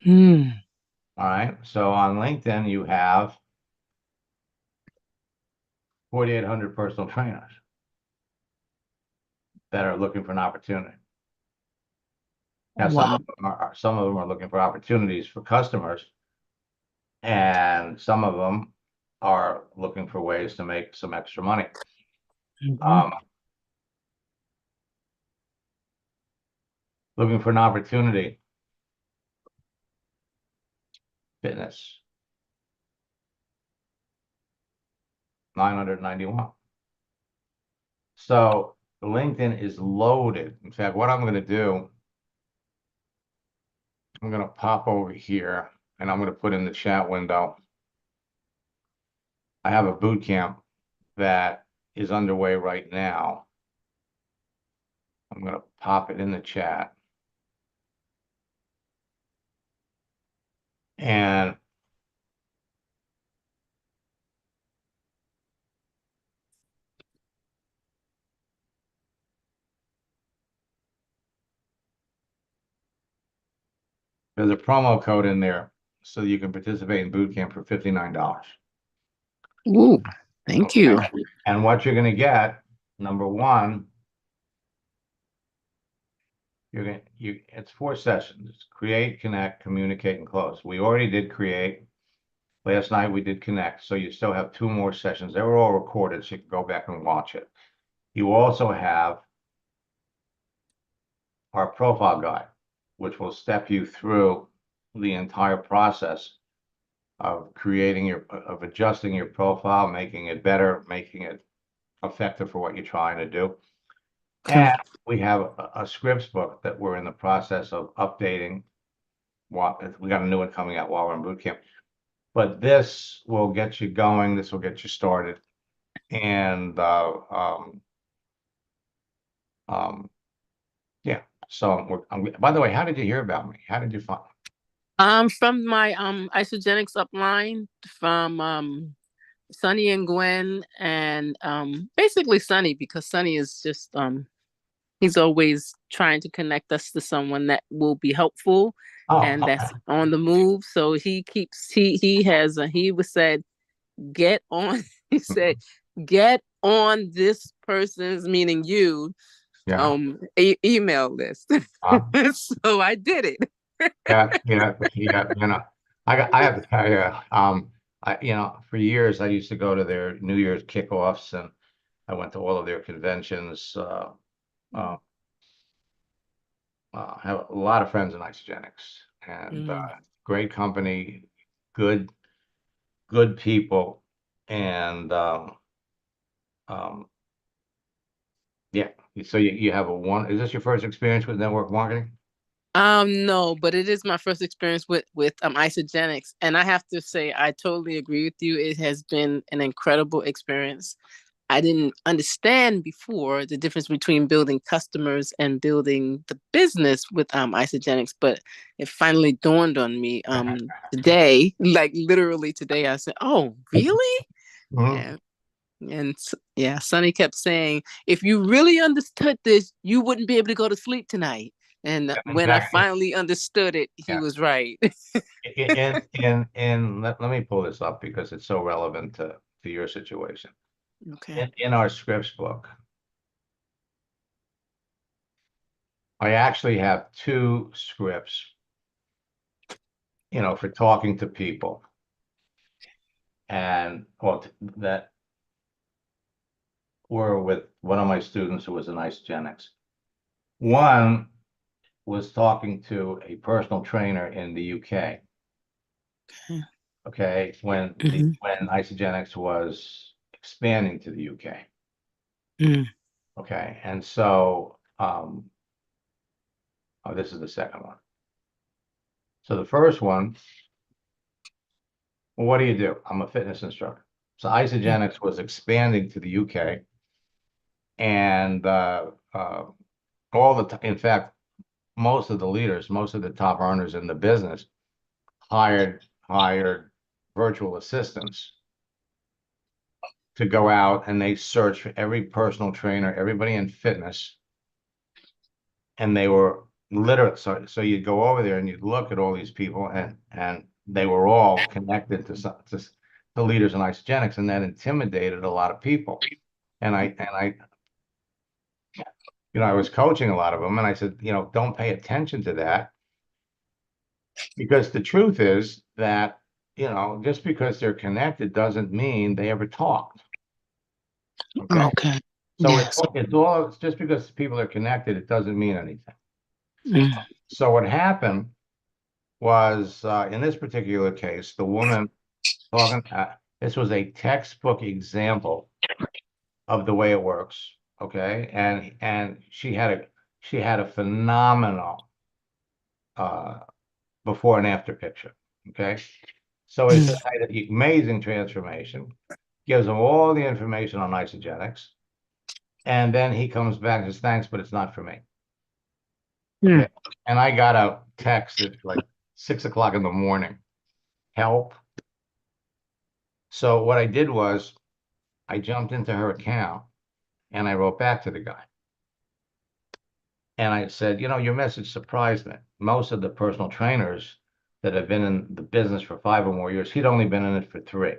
mm. All right. So on LinkedIn, you have 4,800 personal trainers that are looking for an opportunity. Now, Wow. some of them are looking for opportunities for customers, and some of them are looking for ways to make some extra money. Mhm. Um, Looking for an opportunity, fitness, 991. So LinkedIn is loaded. In fact, what I'm going to do, I'm going to pop over here and I'm going to put in the chat window. I have a boot camp that is underway right now. I'm going to pop it in the chat. And there's a promo code in there so you can participate in boot camp for $59. Ooh, thank Okay. you. And what you're going to get, number one, it's 4 sessions: create, connect, communicate, and close. We already did create. Last night we did Connect, so you still have 2 more sessions. They were all recorded, so you can go back and watch it. You also have our profile guide, which will step you through the entire process of of adjusting your profile, making it better, making it effective for what you're trying to do. Okay. And we have a scripts book that we're in the process of updating. We got a new one coming out while we're in boot camp. But this will get you going. This will get you started. And yeah. So by the way, how did you hear about me? How did you find? From my Isagenix upline from Sunny and Gwen, and basically Sunny, because Sunny is just he's always trying to connect us to someone that will be helpful Oh, and okay. that's on the move. So he was said, get on. He said, get on this person's, meaning you, Yeah. email list. So I did it. Yeah. You know, I have to tell you, for years I used to go to their New Year's kickoffs, and I went to all of their conventions. Have a lot of friends in Isagenix, and great company, good people, and yeah. So you have is this your first experience with network marketing? No, but it is my first experience with Isagenix, and I have to say I totally agree with you. It has been an incredible experience. I didn't understand before the difference between building customers and building the business with Isagenix, but it finally dawned on me today, like literally today. I said, "Oh, really?" Mhm. Yeah. And yeah, Sonny kept saying, if you really understood this, you wouldn't be able to go to sleep tonight. And when I Exactly. finally understood it, he Yeah. was right. And let me pull this up because it's so relevant to your situation. Okay. In our scripts book, I actually have 2 scripts, for talking to people, and that were with one of my students who was an Isagenix. One was talking to a personal trainer in the UK. Okay, when Isagenix was expanding to the UK. Okay, and so this is the second one. So the first one, well, what do? I'm a fitness instructor. So Isagenix was expanding to the UK, and in fact, most of the leaders, most of the top earners in the business hired virtual assistants to go out, and they searched for every personal trainer, everybody in fitness, and they were literally, so you'd go over there and you'd look at all these people, and they were all connected to the leaders in Isagenix, and that intimidated a lot of people. And I was coaching a lot of them, and I said, don't pay attention to that, because the truth is that, just because they're connected doesn't mean they ever talked. Okay. Okay. So Yes. it's just because people are connected, it doesn't mean anything. So what happened was, in this particular case, the woman talking, this was a textbook example of the way it works. Okay. And she had a phenomenal before and after picture. Okay. So it's an amazing transformation, gives them all the information on Isagenix. And then he comes back and says, thanks, but it's not for me. Okay. And I got a text at like 6 o'clock in the morning. Help. So what I did was I jumped into her account and I wrote back to the guy. And I said, your message surprised me. Most of the personal trainers that have been in the business for 5 or more years, he'd only been in it for 3,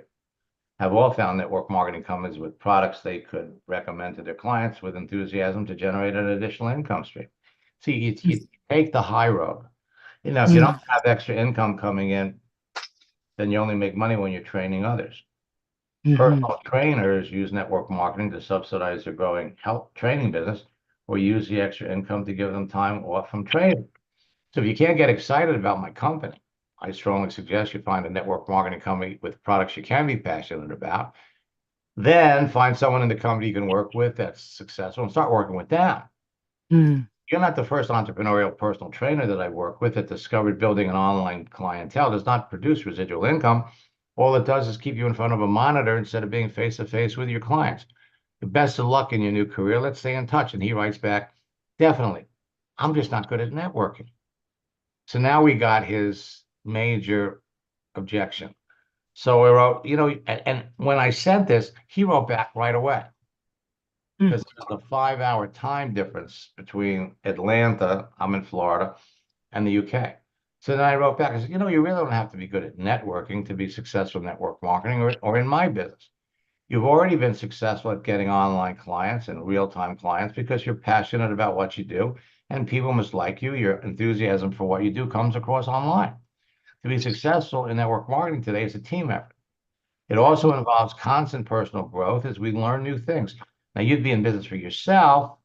have all found network marketing companies with products they could recommend to their clients with enthusiasm to generate an additional income stream. See, you take the high road. If you don't have extra income coming in, then you only make money when you're training others. Mhm. Personal trainers use network marketing to subsidize their growing health training business or use the extra income to give them time off from training. So if you can't get excited about my company, I strongly suggest you find a network marketing company with products you can be passionate about. Then find someone in the company you can work with that's successful and start working with them. Mm. You're not the first entrepreneurial personal trainer that I work with that discovered building an online clientele does not produce residual income. All it does is keep you in front of a monitor instead of being face to face with your clients. The best of luck in your new career. Let's stay in touch. And he writes back, definitely. I'm just not good at networking. So now we got his major objection. So we wrote, and when I sent this, he wrote back right away because there's a 5-hour time difference between Atlanta, I'm in Florida, and the UK. So then I wrote back, I said, you really don't have to be good at networking to be successful in network marketing or in my business. You've already been successful at getting online clients and real-time clients because you're passionate about what you do and people must like you. Your enthusiasm for what you do comes across online. To be successful in network marketing today is a team effort. It also involves constant personal growth as we learn new things. Now, you'd be in business for yourself,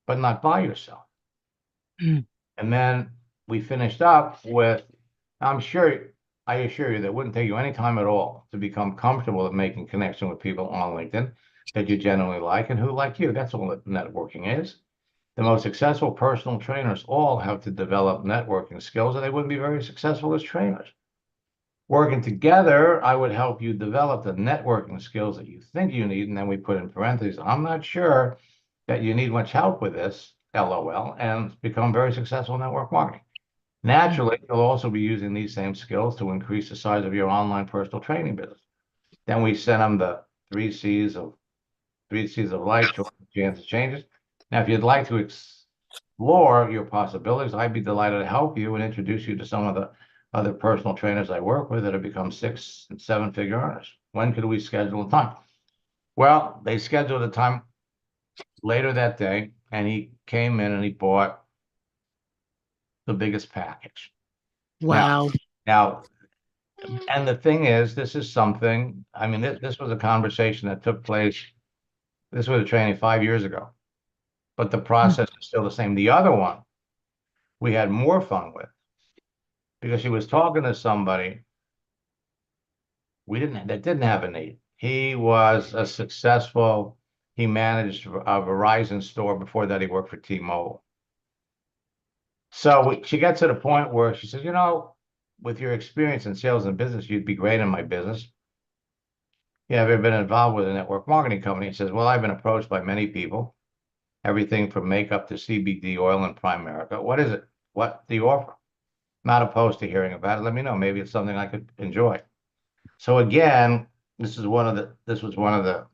but not by yourself. Mm. And then we finished up with, I assure you that it wouldn't take you any time at all to become comfortable at making connection with people on LinkedIn that you genuinely like and who like you. That's all that networking is. The most successful personal trainers all have to develop networking skills, or they wouldn't be very successful as trainers. Working together, I would help you develop the networking skills that you think you need. And then we put in parentheses, I'm not sure that you need much help with this, LOL, and become very successful in network marketing. Naturally, you'll also be using these same skills to increase the size of your online personal training business. Then we send them the three C's of life, chance of changes. Now, if you'd like to explore your possibilities, I'd be delighted to help you and introduce you to some of the other personal trainers I work with that have become 6- and 7-figure earners. When could we schedule a time? Well, they scheduled a time later that day, and he came in and he bought the biggest package. Wow. Now, and the thing is, this is something, I mean, this was a conversation that took place, this was a training 5 years ago, but the process is still the same. The other one we had more fun with because she was talking to somebody that didn't have a need. He was a successful, he managed a Verizon store. Before that, he worked for T-Mobile. So she got to the point where she says, with your experience in sales and business, you'd be great in my business. You ever been involved with a network marketing company? He says, well, I've been approached by many people, everything from makeup to CBD oil in Primerica. What is it? What do you offer? Not opposed to hearing about it. Let me know. Maybe it's something I could enjoy. So again, this was one of the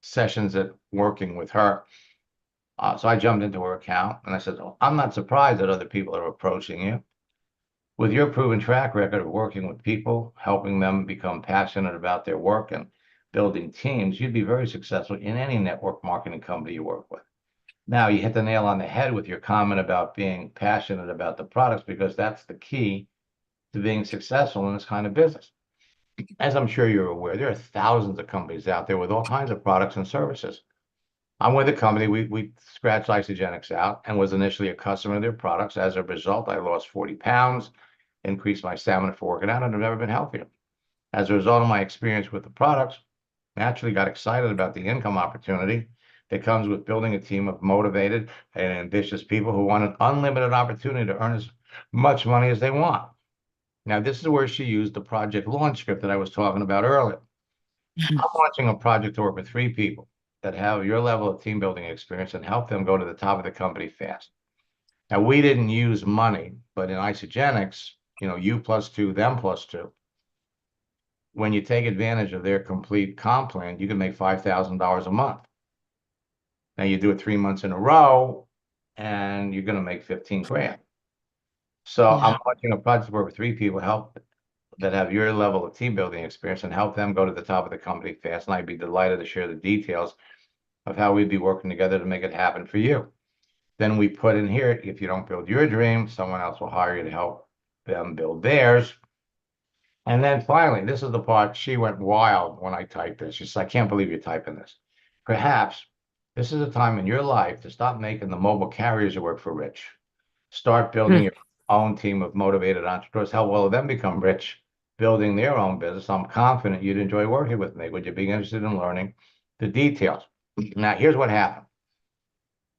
sessions at working with her. So I jumped into her account and I said, oh, I'm not surprised that other people are approaching you. With your proven track record of working with people, helping them become passionate about their work and building teams, you'd be very successful in any network marketing company you work with. Now, you hit the nail on the head with your comment about being passionate about the products, because that's the key to being successful in this kind of business. As I'm sure you're aware, there are thousands of companies out there with all kinds of products and services. I'm with a company, we scratched Isagenix out and was initially a customer of their products. As a result, I lost 40 pounds, increased my stamina for working out, and I've never been healthier. As a result of my experience with the products, naturally got excited about the income opportunity that comes with building a team of motivated and ambitious people who want an unlimited opportunity to earn as much money as they want. Now, this is where she used the project launch script that I was talking about earlier. I'm launching a project to work with 3 people that have your level of team building experience and help them go to the top of the company fast. Now, we didn't use money, but in Isagenix, you plus 2, them plus 2. When you take advantage of their complete comp plan, you can make $5,000 a month. Now you do it 3 months in a row and you're going to make 15 grand. So I'm launching a project where 3 people that have your level of team building experience and help them go to the top of the company fast. And I'd be delighted to share the details of how we'd be working together to make it happen for you. Then we put in here, if you don't build your dream, someone else will hire you to help them build theirs. And then finally, this is the part she went wild when I typed this. She's like, I can't believe you're typing this. Perhaps this is a time in your life to stop making the mobile carriers work for rich. Start building your own team of motivated entrepreneurs. Help all of them become rich, building their own business. I'm confident you'd enjoy working with me. Would you be interested in learning the details? Now, here's what happened.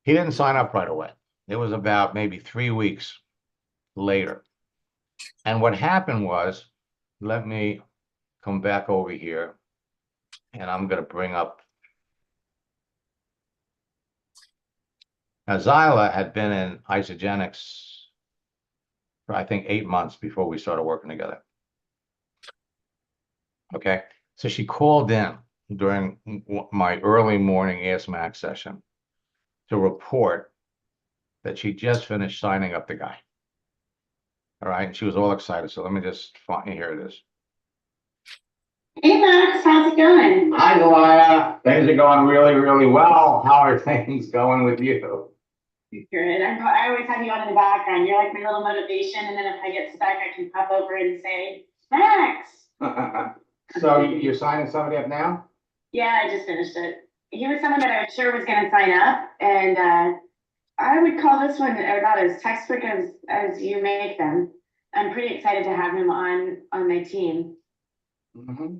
He didn't sign up right away. It was about maybe 3 weeks later. And what happened was, let me come back over here, and I'm going to bring up. Now, Zyla had been in Isagenix for, I think, 8 months before we started working together. Okay. So she called in during my early morning Ask Max session to report that she just finished signing up the guy. All right. And she was all excited. So let me just find, here it is. Hey Max, how's it going? Hi, Delia. Things are going really, really well. How are things going with you? Good. I always have you on in the background. You're like my little motivation, and then if I get stuck, I can pop over and say, Max. So you're signing somebody up now? Yeah, I just finished it. He was someone that I was sure was going to sign up, and I would call this one about as textbook as you make them. I'm pretty excited to have him on my team. Mm-hmm.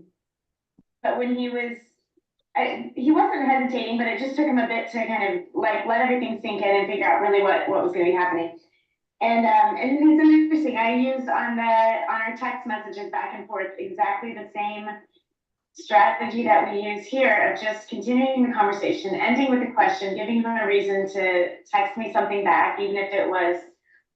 But when he wasn't hesitating, but it just took him a bit to kind of like let everything sink in and figure out really what was going to be happening. And it's interesting. I used on our text messages back and forth exactly the same strategy that we use here of just continuing the conversation, ending with a question, giving him a reason to text me something back, even if it was,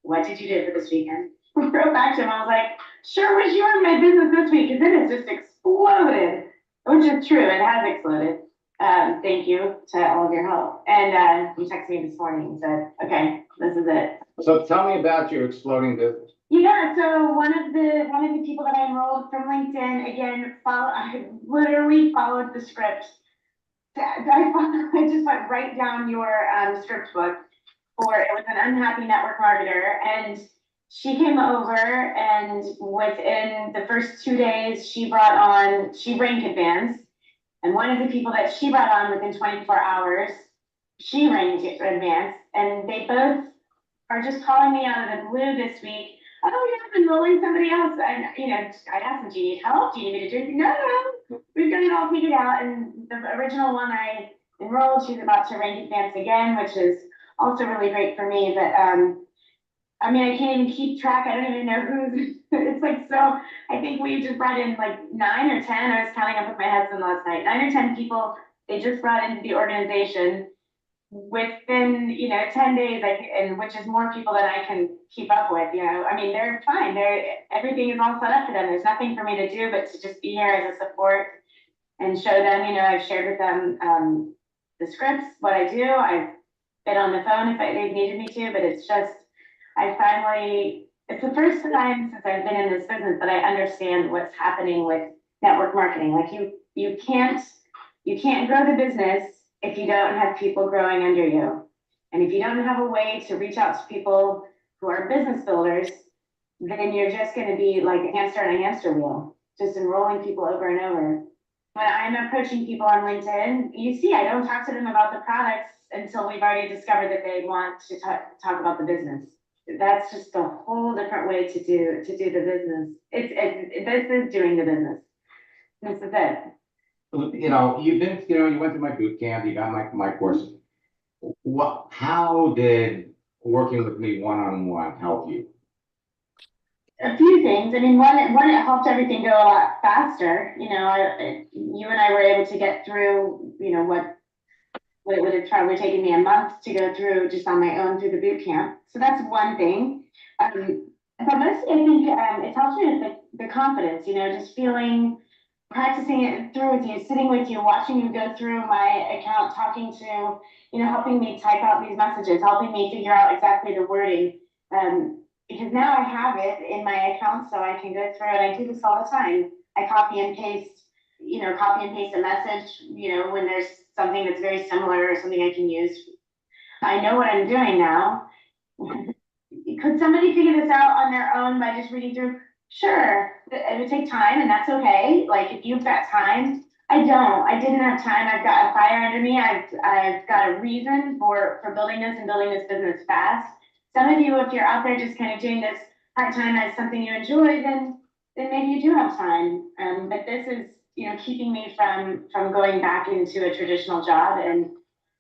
"What did you do for this weekend?" I wrote back to him. I was like, "Sure wish you were in my business this week," because it has just exploded. Which is true, it has exploded. Thank you to all of your help. And he texted me this morning and said, "Okay, this is it." So tell me about your exploding business. Yeah, so one of the people that I enrolled from LinkedIn, again, I literally followed the script. I just went right down your script book for it was an unhappy network marketer, and she came over, and within the first 2 days, she rank advanced. And one of the people that she brought on within 24 hours, she ranked advanced. And they both are just calling me out of the blue this week. "Oh, yeah, I'm enrolling somebody else." And, I asked them, "Do you need help? Do you need me to do it?" "No, we've got it all figured out." And the original one I enrolled, she's about to rank advanced again, which is also really great for me. But I can't even keep track. I don't even know who's. It's like so. I think we just brought in like 9 or 10. I was counting up with my husband last night. 9 or 10 people they just brought into the organization within 10 days. And which is more people than I can keep up with. They're fine. Everything is all set up for them. There's nothing for me to do but to just be here as a support and show them. I've shared with them the scripts, what I do. I've been on the phone if they've needed me to, but it's just. It's the first time since I've been in this business that I understand what's happening with network marketing. Like you can't grow the business if you don't have people growing under you. And if you don't have a way to reach out to people who are business builders, then you're just going to be like a hamster on a hamster wheel, just enrolling people over and over. When I'm approaching people on LinkedIn, you see, I don't talk to them about the products until we've already discovered that they want to talk about the business. That's just a whole different way to do the business. This is doing the business. This is it. You went through my boot camp, you got my courses. How did working with me one-on-one help you? A few things. One, it helped everything go a lot faster. You and I were able to get through, what it would have probably taken me a month to go through just on my own through the boot camp. So that's one thing. But mostly I think it's helped me with the confidence, just practicing it through with you, sitting with you, watching you go through my account, talking to, helping me type out these messages, helping me figure out exactly the wording. Because now I have it in my account, so I can go through it. I do this all the time. I copy and paste a message, when there's something that's very similar or something I can use. I know what I'm doing now. Could somebody figure this out on their own by just reading through? Sure, it would take time, and that's okay. Like if you've got time, I didn't have time. I've got a fire under me. I've got a reason for building this and building this business fast. Some of you, if you're out there just kind of doing this part time as something you enjoy, then maybe you do have time. But this is, keeping me from going back into a traditional job, and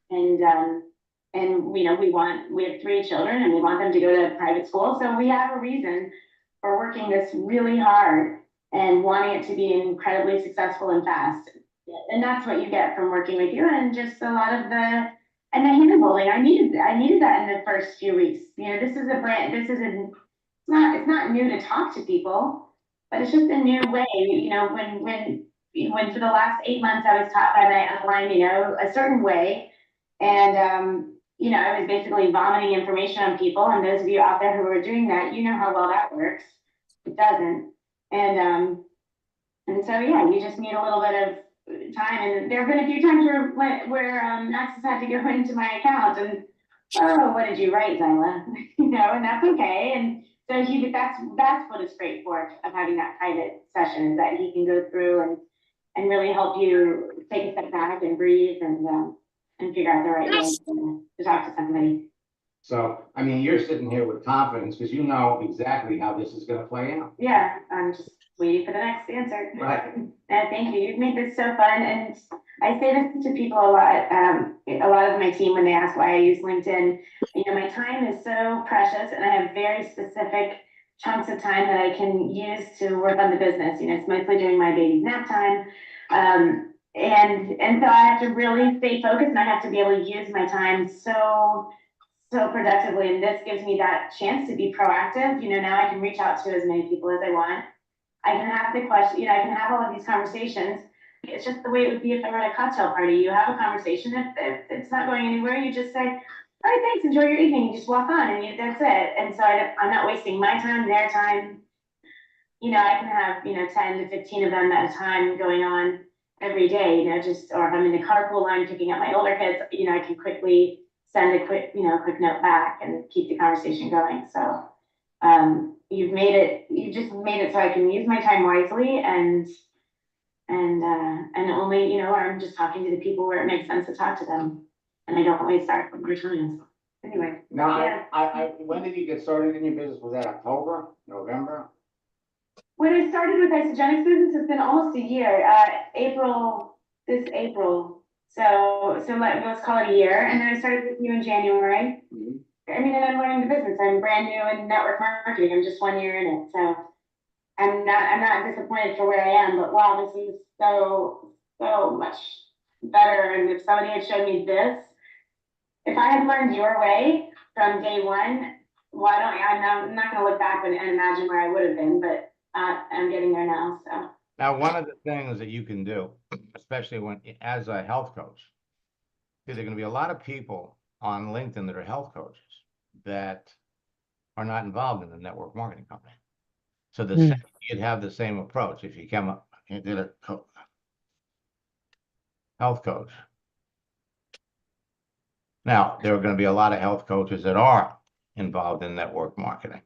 we have 3 children and we want them to go to private school, so we have a reason for working this really hard and wanting it to be incredibly successful and fast. And that's what you get from working with you, and just a lot of the hand holding. I needed that in the first few weeks. This is a brand. It's not new to talk to people, but it's just a new way. When for the last 8 months I was taught by my upline, a certain way, and I was basically vomiting information on people. And those of you out there who are doing that, you know how well that works. It doesn't. And so, yeah, you just need a little bit of time. And there have been a few times where Max has had to go into my account and, oh, what did you write, Zyla? And that's okay. And so that's what it's great for, of having that private session, is that he can go through and really help you take a step back and breathe and figure out the right way to talk to somebody. So, I mean, you're sitting here with confidence because you know exactly how this is going to play out. Yeah, I'm just waiting for the next answer. Right. Thank you. You've made this so fun. And I say this to people a lot. A lot of my team, when they ask why I use LinkedIn, my time is so precious, and I have very specific chunks of time that I can use to work on the business. It's mostly during my baby's nap time. And so I have to really stay focused, and I have to be able to use my time so productively. And this gives me that chance to be proactive. Now I can reach out to as many people as I want. I can have the question, I can have all of these conversations. It's just the way it would be if I were at a cocktail party. You have a conversation. If it's not going anywhere, you just say, all right, thanks, enjoy your evening. You just walk on, and that's it. And so I'm not wasting my time, their time. I can have, 10 to 15 of them at a time going on every day, or if I'm in the carpool line picking up my older kids, I can quickly send a quick note back and keep the conversation going. So you just made it so I can use my time wisely, and only, I'm just talking to the people where it makes sense to talk to them, and I don't waste our time. Anyway. Now, yeah. when did you get started in your business? Was that October, November? When I started with Isagenix business, it's been almost a year. This April. So let's call it a year. And then I started with you in January. Mm-hmm. And I'm running the business. I'm brand new in network marketing. I'm just 1 year in it. So I'm not disappointed for where I am, but wow, this is so much better. And if somebody had shown me this, if I had learned your way from day one, I'm not going to look back and imagine where I would have been, but I'm getting there now. So Now, one of the things that you can do, especially as a health coach, there are going to be a lot of people on LinkedIn that are health coaches that are not involved in the network marketing company. So you'd have the same approach if you came up and did a health coach. Now, there are going to be a lot of health coaches that are involved in network marketing.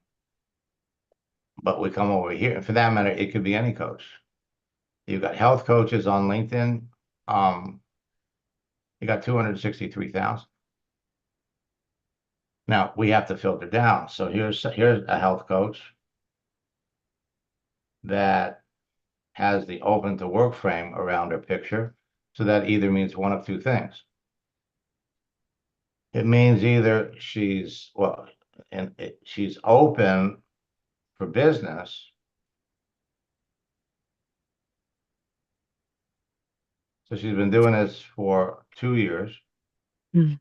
But we come over here, for that matter, it could be any coach. You've got health coaches on LinkedIn. You got 263,000. Now we have to filter down. So here's a health coach that has the open to work frame around her picture. So that either means one of two things. It means either she's open for business. So she's been doing this for 2 years. Mm.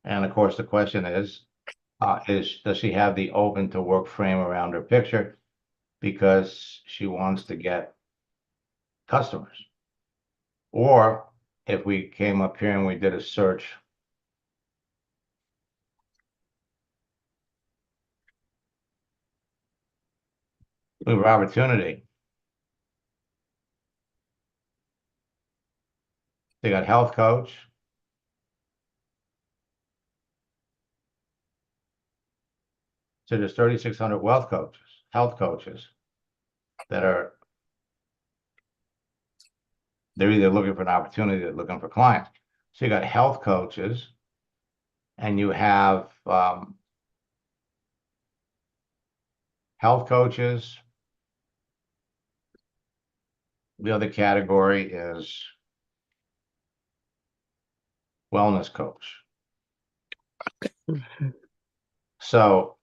And of course, the question is does she have the open to work frame around her picture because she wants to get customers? Or if we came up here and we did a search, we have opportunity. They got health coach. So there's 3,600 wealth coaches, health coaches that they're either looking for an opportunity or looking for clients. So you got health coaches, and you have health coaches. The other category is wellness coach. Mhm. So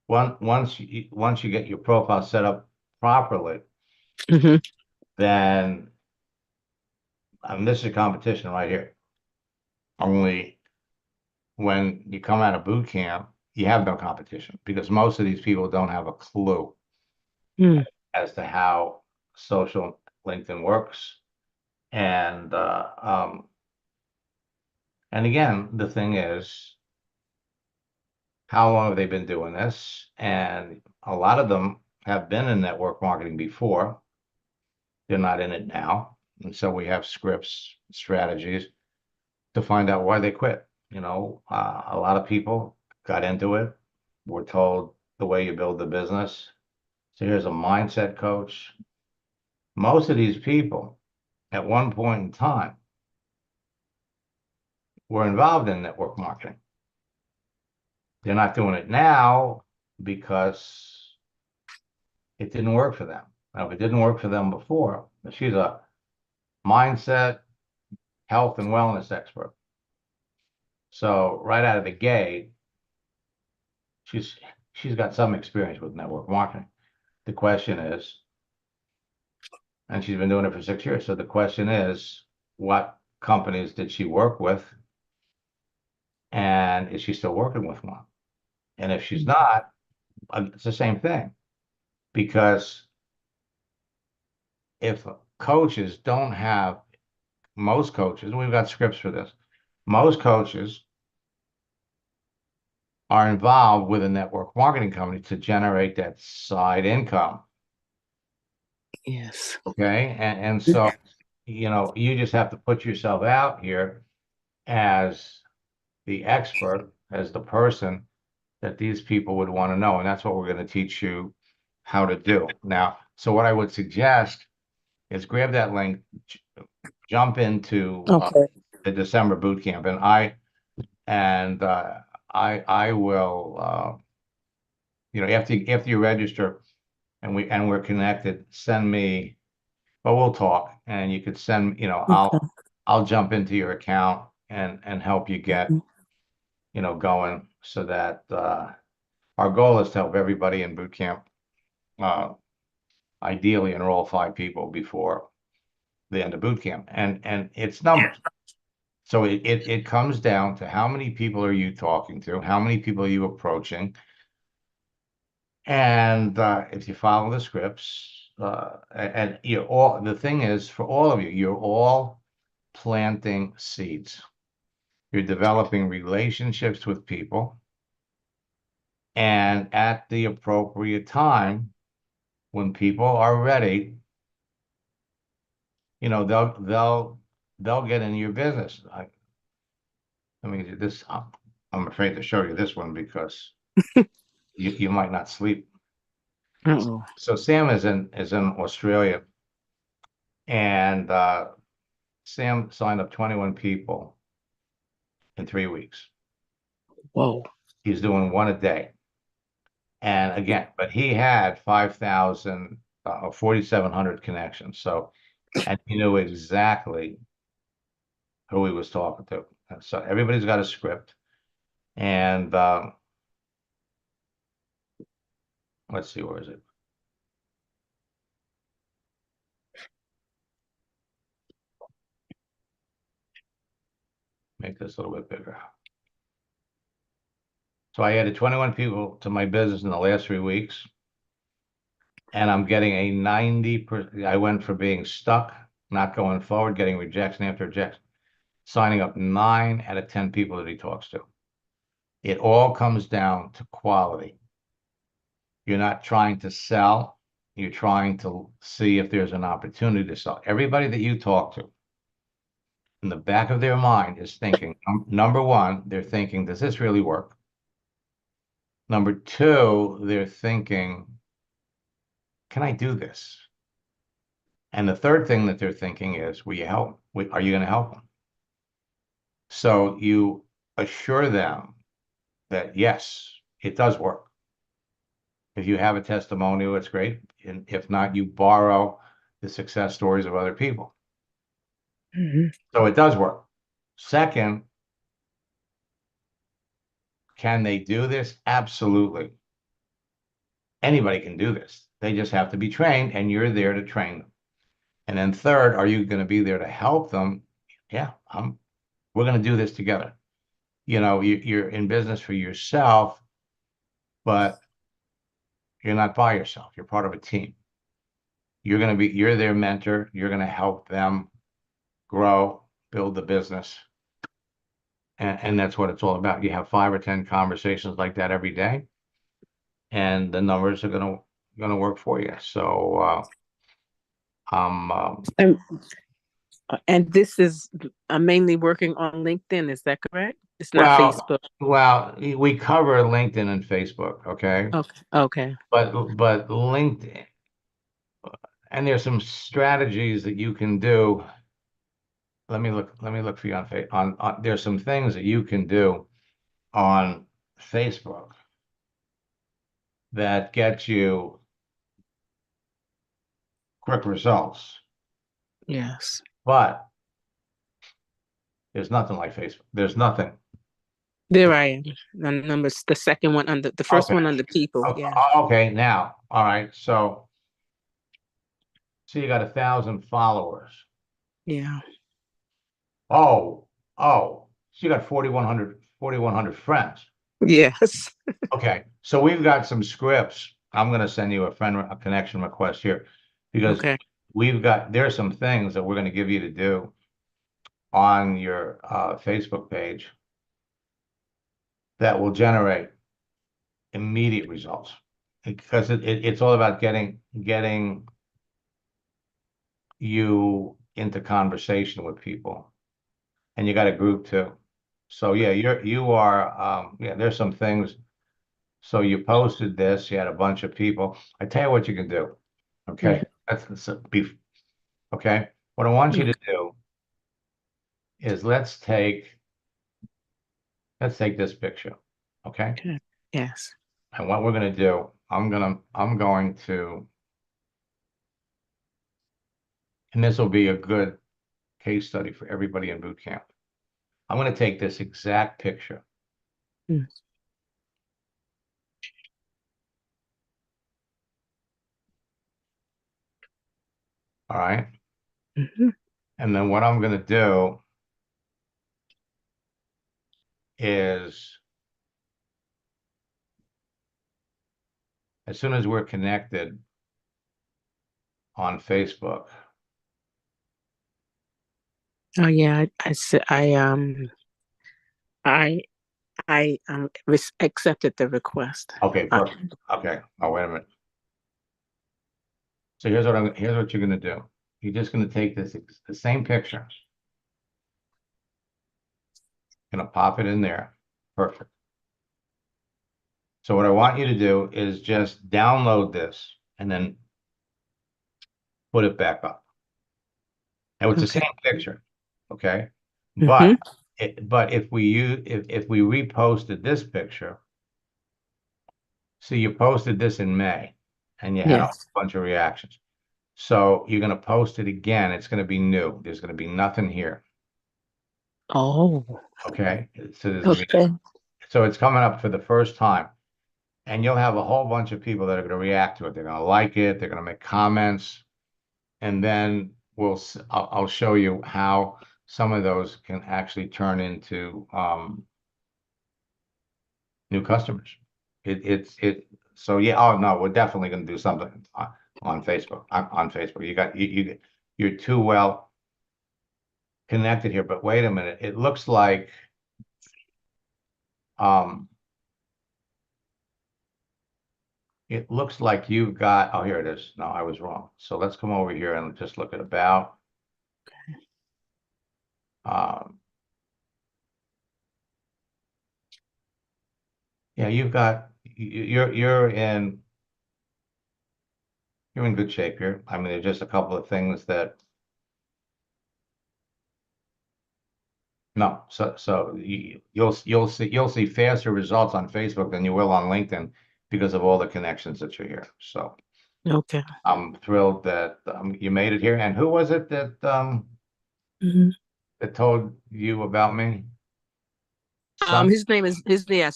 once you get your profile set up properly, Mhm. then this is a competition right here. Only when you come out of boot camp, you have no competition because most of these people don't have a clue Mm. as to how social LinkedIn works. And again, the thing is, how long have they been doing this? And a lot of them have been in network marketing before. They're not in it now. And so we have scripts, strategies to find out why they quit. A lot of people got into it. We're told the way you build the business. So here's a mindset coach. Most of these people at one point in time were involved in network marketing. They're not doing it now because it didn't work for them. Now, if it didn't work for them before, she's a mindset, health, and wellness expert. So right out of the gate, she's got some experience with network marketing. The question is, and she's been doing it for 6 years. So the question is, what companies did she work with? And is she still working with one? And if she's not, it's the same thing. Because if coaches don't have, most coaches, we've got scripts for this, most coaches are involved with a network marketing company to generate that side income. Yes. Okay. And so, you just have to put yourself out here as the expert, as the person that these people would want to know. And that's what we're going to teach you how to do. Now, so what I would suggest is grab that link, jump into Okay. the December boot camp, and I will, after you register and we're connected, send me, but we'll talk, and you could send, Okay. I'll jump into your account and help you get, Mhm. going, so that our goal is to help everybody in boot camp, ideally enroll 5 people before the end of boot camp, and it's numbers. So it comes down to how many people are you talking to, how many people are you approaching, and if you follow the scripts, and the thing is, for all of you, you're all planting seeds. You're developing relationships with people, and at the appropriate time, when people are ready, they'll get into your business. Let me do this. I'm afraid to show you this one because you might not sleep. Uh-oh. So Sam is in Australia, and Sam signed up 21 people in 3 weeks. Whoa. He's doing one a day. And again, but he had 5,000 or 4,700 connections. So, and he knew exactly who he was talking to. And so everybody's got a script. And let's see, where is it? Make this a little bit bigger. So I added 21 people to my business in the last 3 weeks. And I'm getting a 90%. I went from being stuck, not going forward, getting rejection after rejection, signing up 9 out of 10 people that he talks to. It all comes down to quality. You're not trying to sell. You're trying to see if there's an opportunity to sell. Everybody that you talk to, in the back of their mind, is thinking, number one, they're thinking, does this really work? Number two, they're thinking, can I do this? And the third thing that they're thinking is, will you help? Are you going to help them? So you assure them that yes, it does work. If you have a testimonial, it's great. And if not, you borrow the success stories of other people. So it does work. Second, can they do this? Absolutely. Anybody can do this. They just have to be trained, and you're there to train them. And then third, are you going to be there to help them? Yeah, we're going to do this together. You're in business for yourself, but you're not by yourself. You're part of a team. You're their mentor. You're going to help them grow, build the business. And that's what it's all about. You have 5 or 10 conversations like that every day, and the numbers are gonna work for you. So And this is I'm mainly working on LinkedIn. Is that correct? It's not well, Facebook. well, we cover LinkedIn and Facebook, okay? Okay. Okay. But LinkedIn, and there's some strategies that you can do. Let me look for you on there's some things that you can do on Facebook that get you quick results. Yes. But there's nothing like Facebook. There's nothing. There I am. The numbers, the second one under the first Okay. one under people. Yeah. Okay, now, all right. So you got 1,000 followers. Yeah. Oh, so you got 4,100 friends. Yes. Okay, so we've got some scripts. I'm going to send you a connection request here, because Okay. there's some things that we're going to give you to do on your Facebook page that will generate immediate results, because it's all about getting you into conversation with people, and you got a group too. So yeah, there's some things. So you posted this, you had a bunch of people. I tell you what you can do. Okay. That's beef. Okay. What I want you to do is let's take this picture. Okay. Okay. Yes. And what we're going to do, I'm going to, and this will be a good case study for everybody in boot camp. I'm going to take this exact picture. Mm. All right. Mm-hmm. And then what I'm going to do is, as soon as we're connected on Facebook. Oh yeah. I accepted the request. Okay, perfect. Okay. Oh, wait a minute. So here's what you're going to do. You're just going to take the same picture. Going to pop it in there. Perfect. So what I want you to do is just download this and then put it back up. Now it's the same picture, okay? But if we reposted this picture, so you posted this in May, and you had a bunch of reactions. So you're going to post it again. It's going to be new. There's going to be nothing here. Oh. Okay. So it's coming up for the first time, and you'll have a whole bunch of people that are going to react to it. They're going to like it. They're going to make comments, and then I'll show you how some of those can actually turn into new customers. So yeah. Oh no, we're definitely going to do something on Facebook. On Facebook, you're too well connected here. But wait a minute, it looks like you've got. Oh, here it is. No, I was wrong. So let's come over here and just look at about. Yeah, you're you're in good shape here. I mean, there's just a couple of things that. No, so you'll see faster results on Facebook than you will on LinkedIn because of all the connections that you're here. So Okay. I'm thrilled that you made it here. And who was it that Mhm. that told you about me? Son? His name is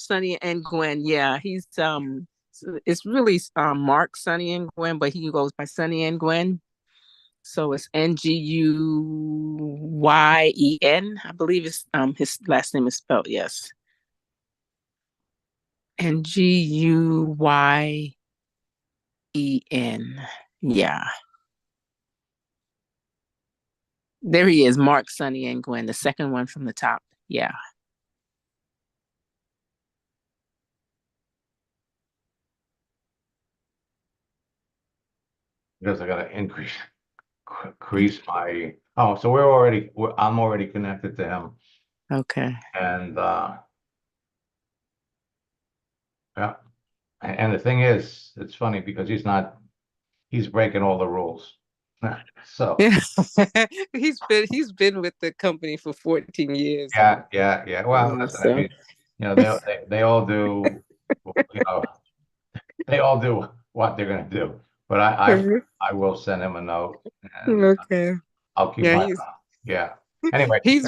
Sonny and Gwen. Yeah, he's it's really Mark, Sonny and Gwen, but he goes by Sonny and Gwen. So it's Nguyen. I believe it's his last name is spelled, yes. Nguyen. Yeah. There he is, Mark, Sonny, and Gwen, the second one from the top. Yeah. Because I got to increase my. Oh, so I'm already connected to him, Okay. and yeah. And the thing is, it's funny because he's breaking all the rules. So Yeah. he's been with the company for 14 years. yeah. Well, Yeah, listen, I so mean, they all do, you know, they all do what they're gonna do. But I will send him a note, and okay. I'll keep Yeah, my yeah. Anyway, he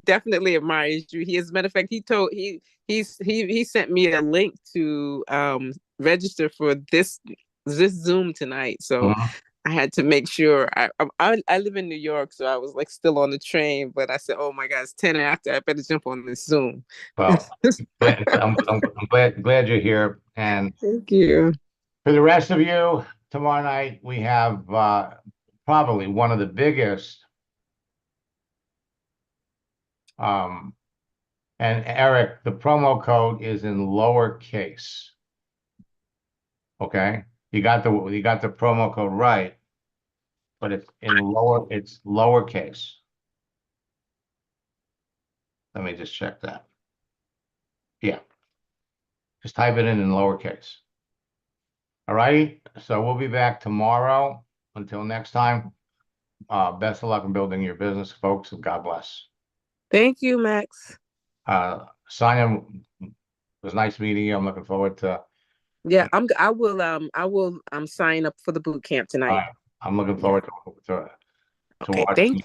definitely admires you. He, as a matter of fact, he sent me a link to register for this Zoom tonight. So mhm. I had to make sure. I live in New York, so I was like still on the train, but I said, "Oh my God, it's 10 after. I better jump on this Zoom." Well, I'm glad you're here. And Thank you. for the rest of you, tomorrow night we have probably one of the biggest. And Eric, the promo code is in lowercase. Okay, you got the promo code right, but it's lowercase. Let me just check that. Yeah, just type it in lowercase. All righty. So we'll be back tomorrow. Until next time, best of luck in building your business, folks, and God bless. Thank you, Max. Simon, it was nice meeting you. I'm looking forward to. Yeah, I will sign up for the boot camp tonight. I'm looking forward to Okay, watching thank you